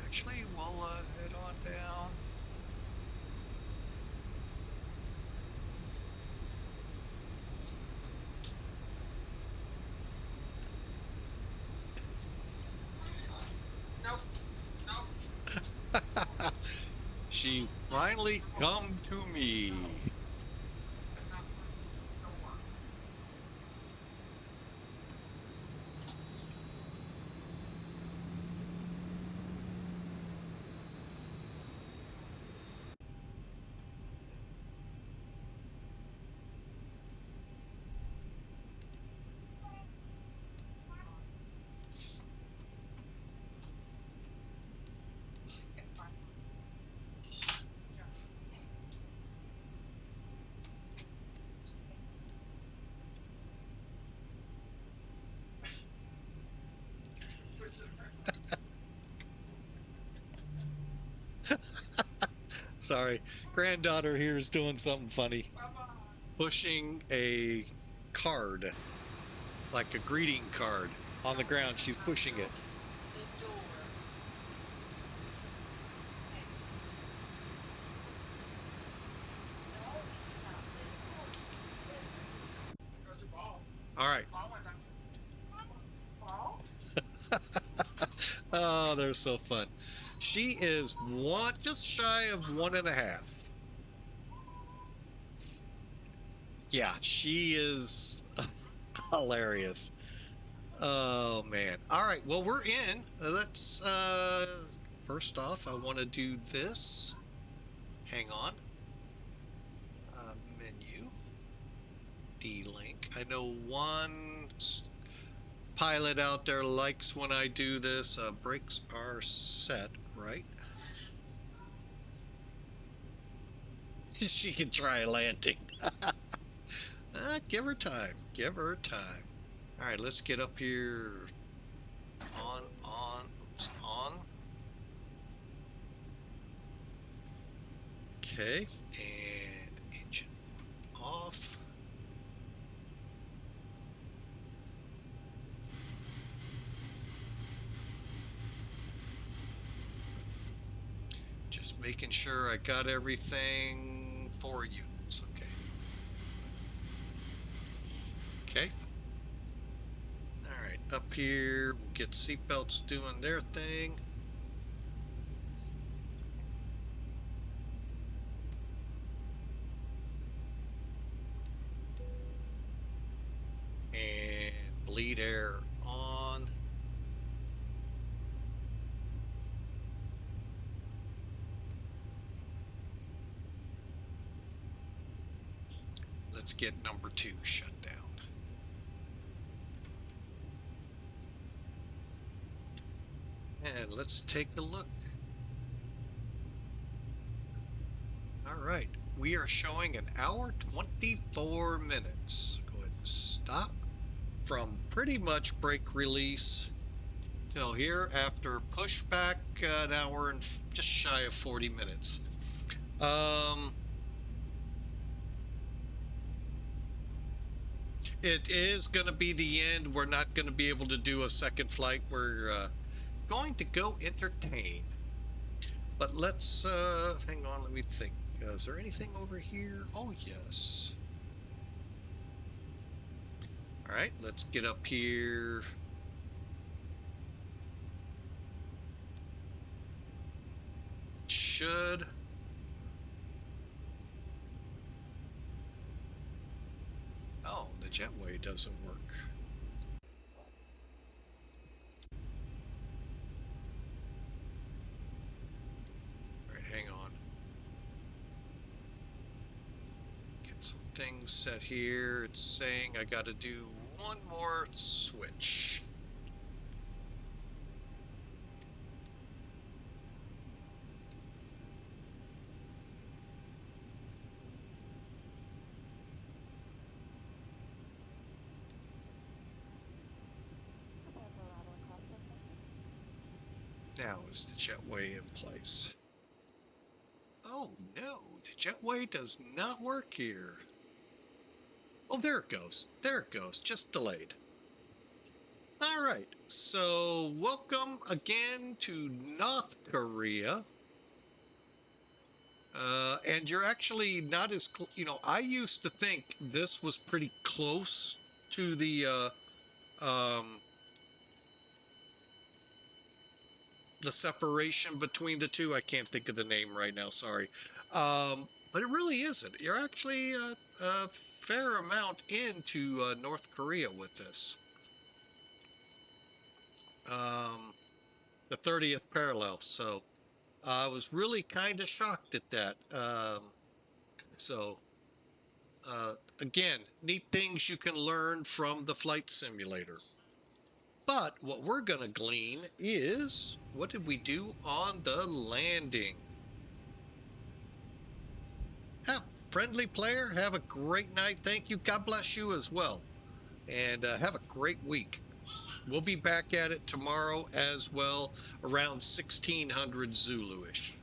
Actually, we'll head on down. She finally come to me. Sorry, granddaughter here is doing something funny. Pushing a card, like a greeting card, on the ground. She's pushing it. All right. Oh, they're so fun. She is just shy of 1.5. Yeah, she is hilarious. Oh man. All right, well, we're in. Let's first off, I want to do this. Hang on. Menu. D-Link. I know one pilot out there likes when I do this. Brakes are set, right? She can try landing. Give her time. Give her time. All right, let's get up here. On. Oops, on. Okay, and engine off. Just making sure I got everything 4 units. Okay. Okay. All right, up here, we'll get seatbelts doing their thing. And bleed air on. Let's get number 2 shut down. And let's take a look. All right, we are showing an hour 24 minutes. Go ahead and stop from pretty much brake release till here after pushback, an hour and just shy of 40 minutes. It is going to be the end. We're not going to be able to do a second flight. We're going to go entertain. But let's, hang on, let me think. Is there anything over here? Oh, yes. All right, let's get up here. Should. Oh, the jetway doesn't work. All right, hang on. Get some things set here. It's saying I got to do one more switch. Now is the jetway in place? Oh no, the jetway does not work here. Oh, there it goes. There it goes. Just delayed. All right. So welcome again to North Korea. And you're actually not as, you know, I used to think this was pretty close to the separation between the two. I can't think of the name right now, sorry. But it really isn't. You're actually a fair amount into North Korea with this. The 30th parallel, so I was really kind of shocked at that. Again, neat things you can learn from the flight simulator. But what we're going to glean is, what did we do on the landing? Friendly player, have a great night. Thank you. God bless you as well. And have a great week. We'll be back at it tomorrow as well, around 1600 Zulu-ish.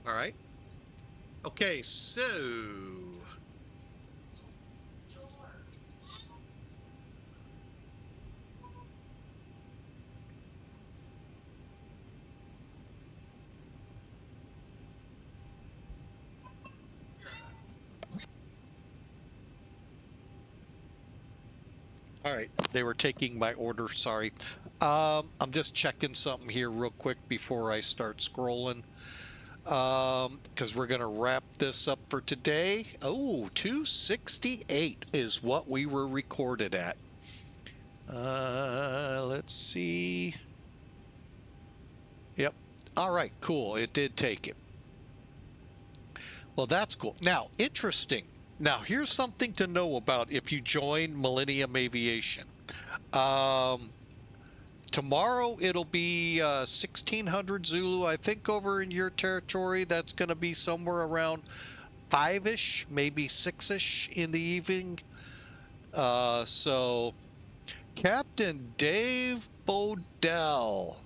All right. Okay, so... All right, they were taking my order, sorry. I'm just checking something here real quick before I start scrolling. Because we're going to wrap this up for today. Oh, 268 is what we were recorded at. Let's see. Yep. All right, cool. It did take it. Well, that's cool. Now, interesting. Now, here's something to know about if you join Millennium Aviation. Tomorrow, it'll be 1600 Zulu. I think over in your territory, that's going to be somewhere around 5-ish, maybe 6-ish in the evening. So, Captain Dave Bodell.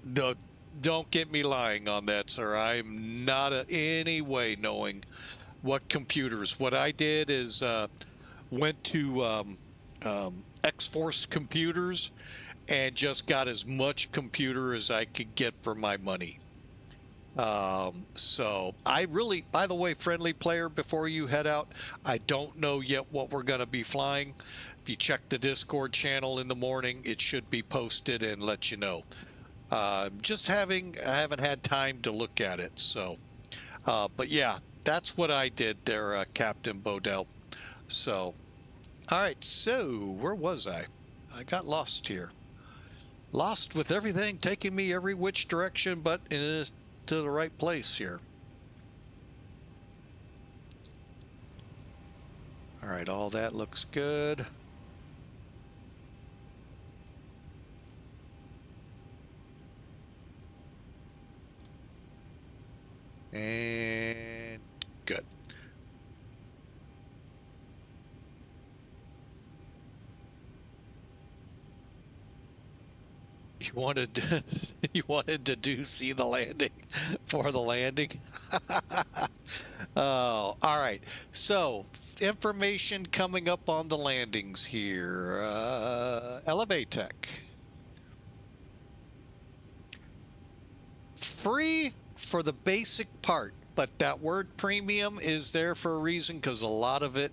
No, don't get me lying on that, sir. I'm not in any way knowing what computers. What I did is went to X-Force Computers and just got as much computer as I could get for my money. So I really, by the way, friendly player, before you head out, I don't know yet what we're going to be flying. If you check the Discord channel in the morning, it should be posted and let you know. I haven't had time to look at it. So, but yeah, that's what I did there, Captain Bodell. So, all right. So where was I? I got lost here. Lost with everything taking me every which direction, but to the right place here. All right, all that looks good. And good. You wanted to see the landing for the landing. Oh, all right. So information coming up on the landings here. Elevatech. Free for the basic part, but that word premium is there for a reason, because a lot of it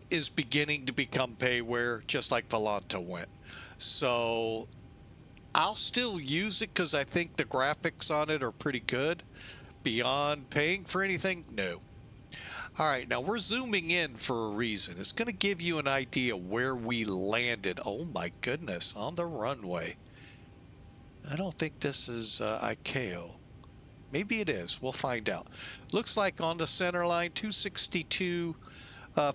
is beginning to become payware, just like Volanta went. So I'll still use it because I think the graphics on it are pretty good. Beyond paying for anything, no. All right, now we're zooming in for a reason. It's going to give you an idea where we landed. Oh my goodness, on the runway. I don't think this is ICAO. Maybe it is. We'll find out. Looks like on the center line, 262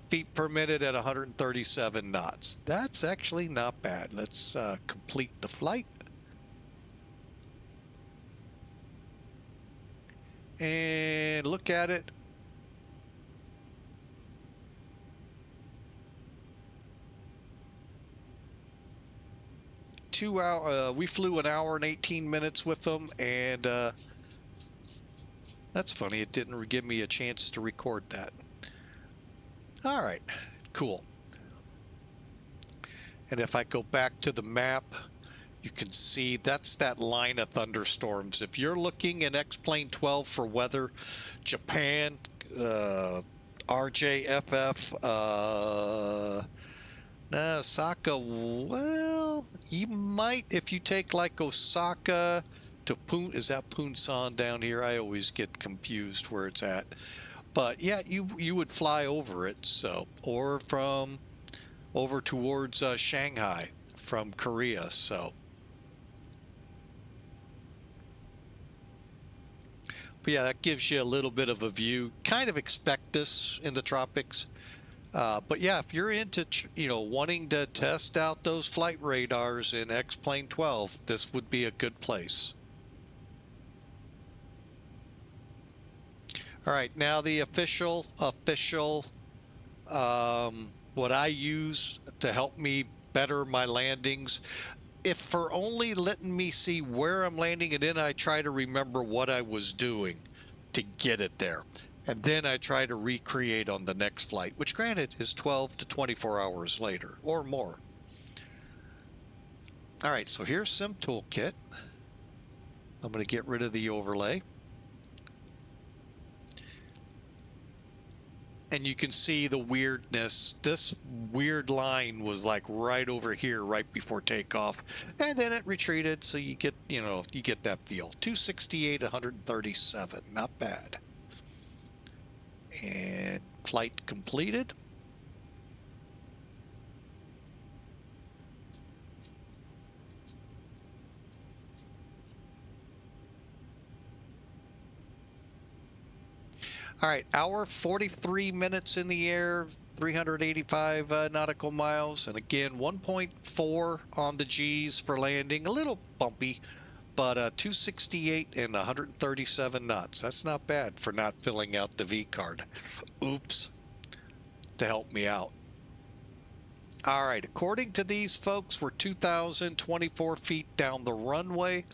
feet per minute at 137 knots. That's actually not bad. Let's complete the flight. And look at it. We flew an hour and 18 minutes with them, and that's funny. It didn't give me a chance to record that. All right, cool. And if I go back to the map, you can see that's that line of thunderstorms. If you're looking in X-Plane 12 for weather, Japan, RJFF, Osaka, well, you might, if you take like Osaka to is that Punsan down here? I always get confused where it's at. But yeah, you would fly over it, so, or from over towards Shanghai from Korea, so. But yeah, that gives you a little bit of a view. Kind of expect this in the tropics. But yeah, if you're into, wanting to test out those flight radars in X-Plane 12, this would be a good place. All right, now the official, what I use to help me better my landings. If for only letting me see where I'm landing, and then I try to remember what I was doing to get it there. And then I try to recreate on the next flight, which granted is 12 to 24 hours later or more. All right, so here's Sim Toolkit. I'm going to get rid of the overlay. And you can see the weirdness. This weird line was like right over here, right before takeoff. And then it retreated, so you get, you get that feel. 268, 137, not bad. And flight completed. All right, hour 43 minutes in the air, 385 nautical miles, and again 1.4 on the G's for landing. A little bumpy, but 268 and 137 knots. That's not bad for not filling out the V card. Oops, to help me out. All right, according to these folks, we're 2,024 feet down the runway,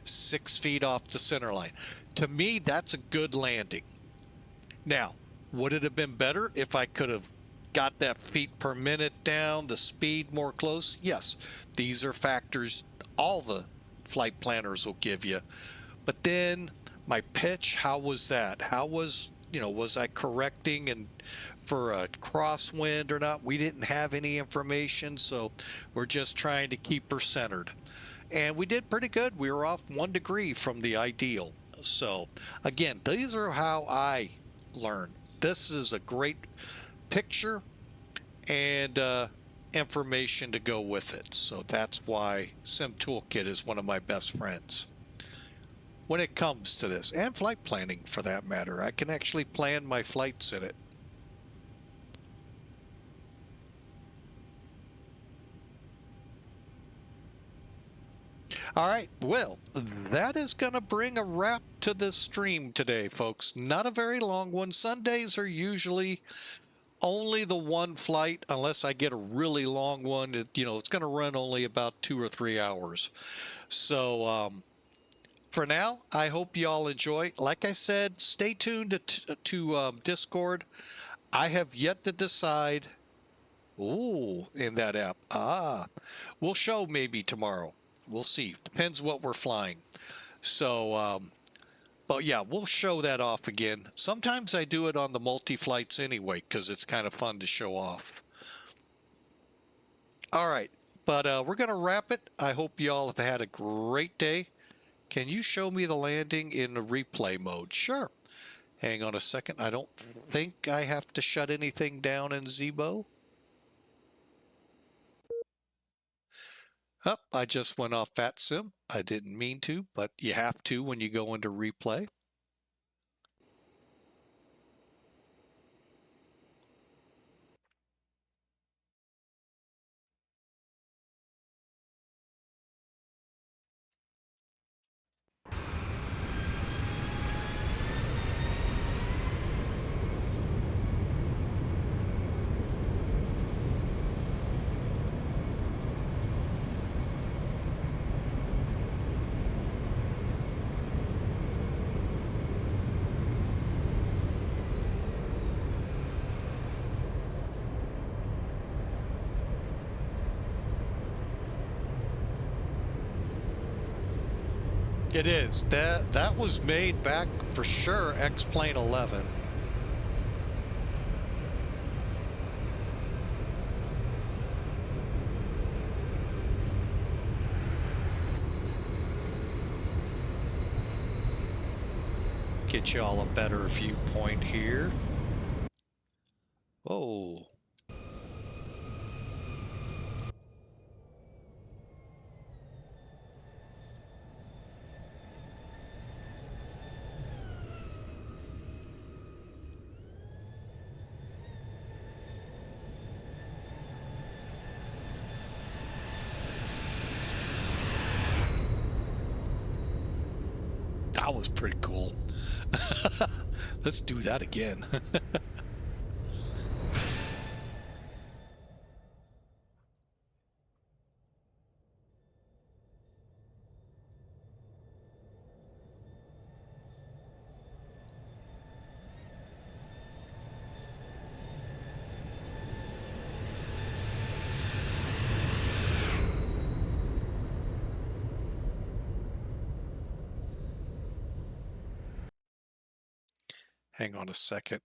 6 feet off the center line. To me, that's a good landing. Now, would it have been better if I could have got that feet per minute down, the speed more close. Yes, these are factors all the flight planners will give you. But then my pitch, how was that? How was, was I correcting and for a crosswind or not? We didn't have any information, so we're just trying to keep her centered. And we did pretty good. We were off 1 degree from the ideal. So again, these are how I learn. This is a great picture and information to go with it. So that's why Sim Toolkit is one of my best friends when it comes to this, and flight planning for that matter. I can actually plan my flights in it. All right, well, that is going to bring a wrap to this stream today, folks. Not a very long one. Sundays are usually only the one flight, unless I get a really long one. It's going to run only about 2 or 3 hours. So for now, I hope you all enjoy. Like I said, stay tuned to Discord. I have yet to decide. Ooh, in that app. We'll show maybe tomorrow. We'll see. Depends what we're flying. So, but yeah, we'll show that off again. Sometimes I do it on the multi-flights anyway, because it's kind of fun to show off. All right, but we're going to wrap it. I hope you all have had a great day. Can you show me the landing in the replay mode? Sure. Hang on a second. I don't think I have to shut anything down in Zibo. Oh, I just went off VATSIM. I didn't mean to, but you have to when you go into replay. It is. That was made back for sure, X-Plane 11. Get you all a better viewpoint here. Oh. That was pretty cool. Let's do that again. Hang on a second.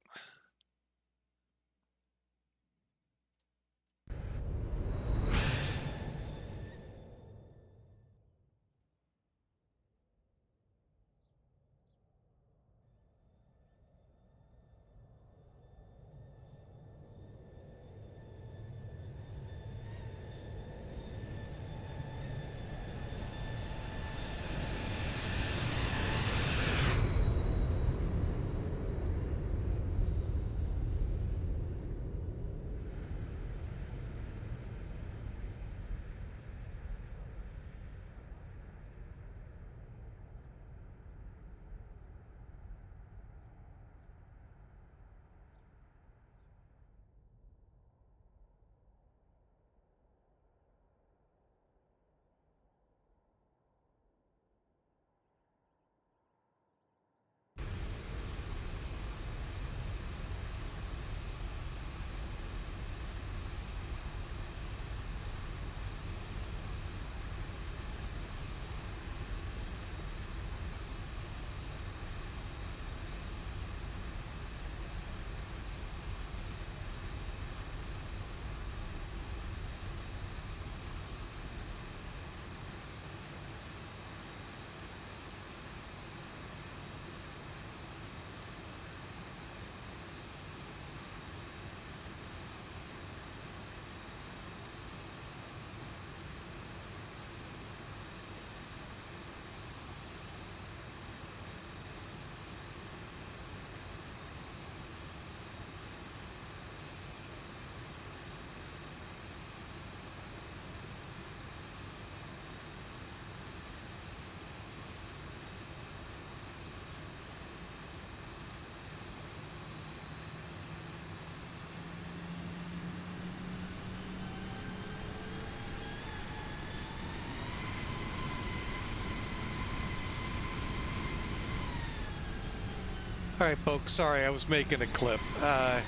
All right, folks. Sorry, I was making a clip. I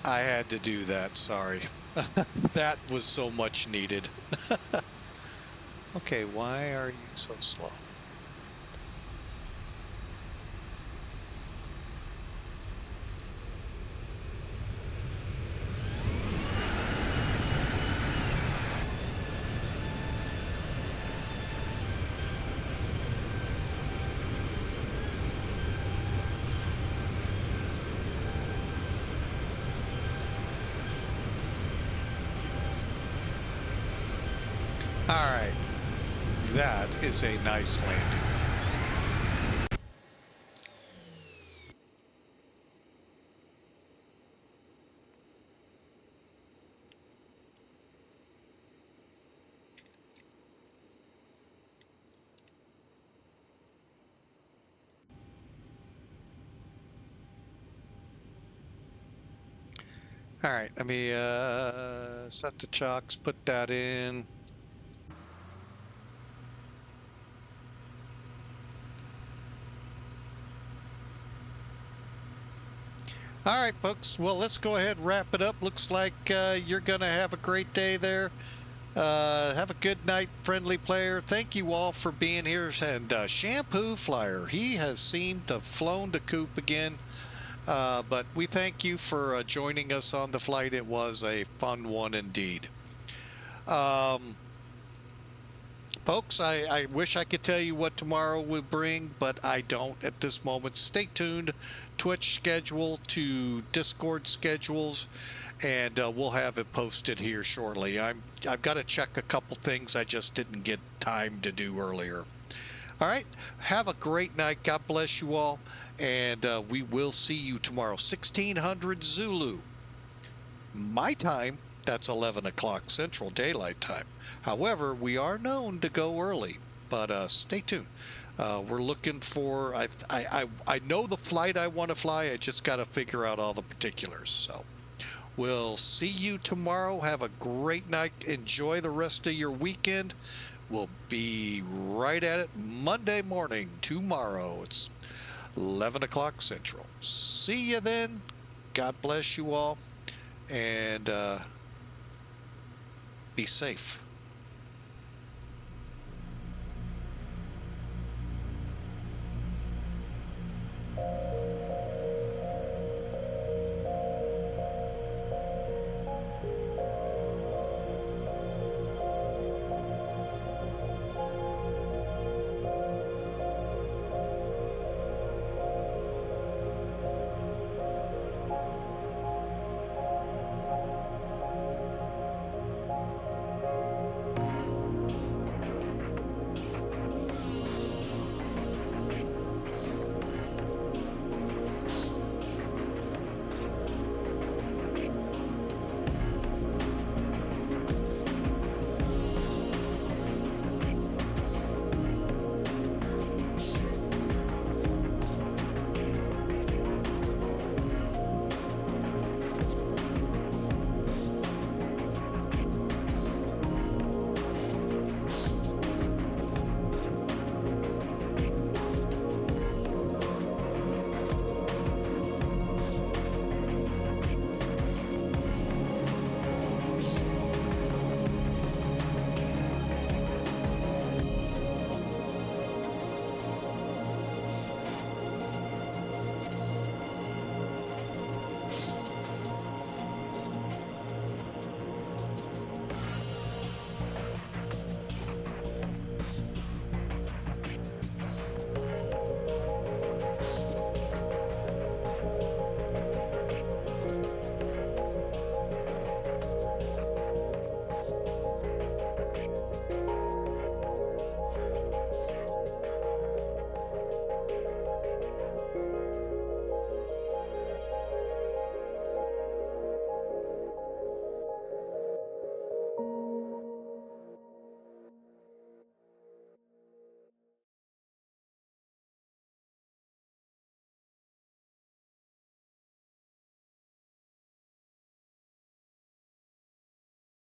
had to do that. Sorry. That was so much needed. Okay, why are you so slow? All right, that is a nice landing. All right, let me set the chocks, put that in. All right, folks. Well, let's go ahead and wrap it up. Looks like you're going to have a great day there. Have a good night, friendly player. Thank you all for being here. And Shampoo Flyer, he has seemed to have flown the coop again. But we thank you for joining us on the flight. It was a fun one indeed. Folks, I wish I could tell you what tomorrow will bring, but I don't at this moment. Stay tuned. Twitch schedule to Discord schedules, and we'll have it posted here shortly. I've got to check a couple things I just didn't get time to do earlier. All right, have a great night. God bless you all, and we will see you tomorrow, 1600 Zulu. My time, that's 11 o'clock Central Daylight Time. However, we are known to go early, but stay tuned. We're looking for, I know the flight I want to fly. I just got to figure out all the particulars. So we'll see you tomorrow. Have a great night. Enjoy the rest of your weekend. We'll be right at it Monday morning tomorrow. It's 11 o'clock Central. See you then. God bless you all. And be safe.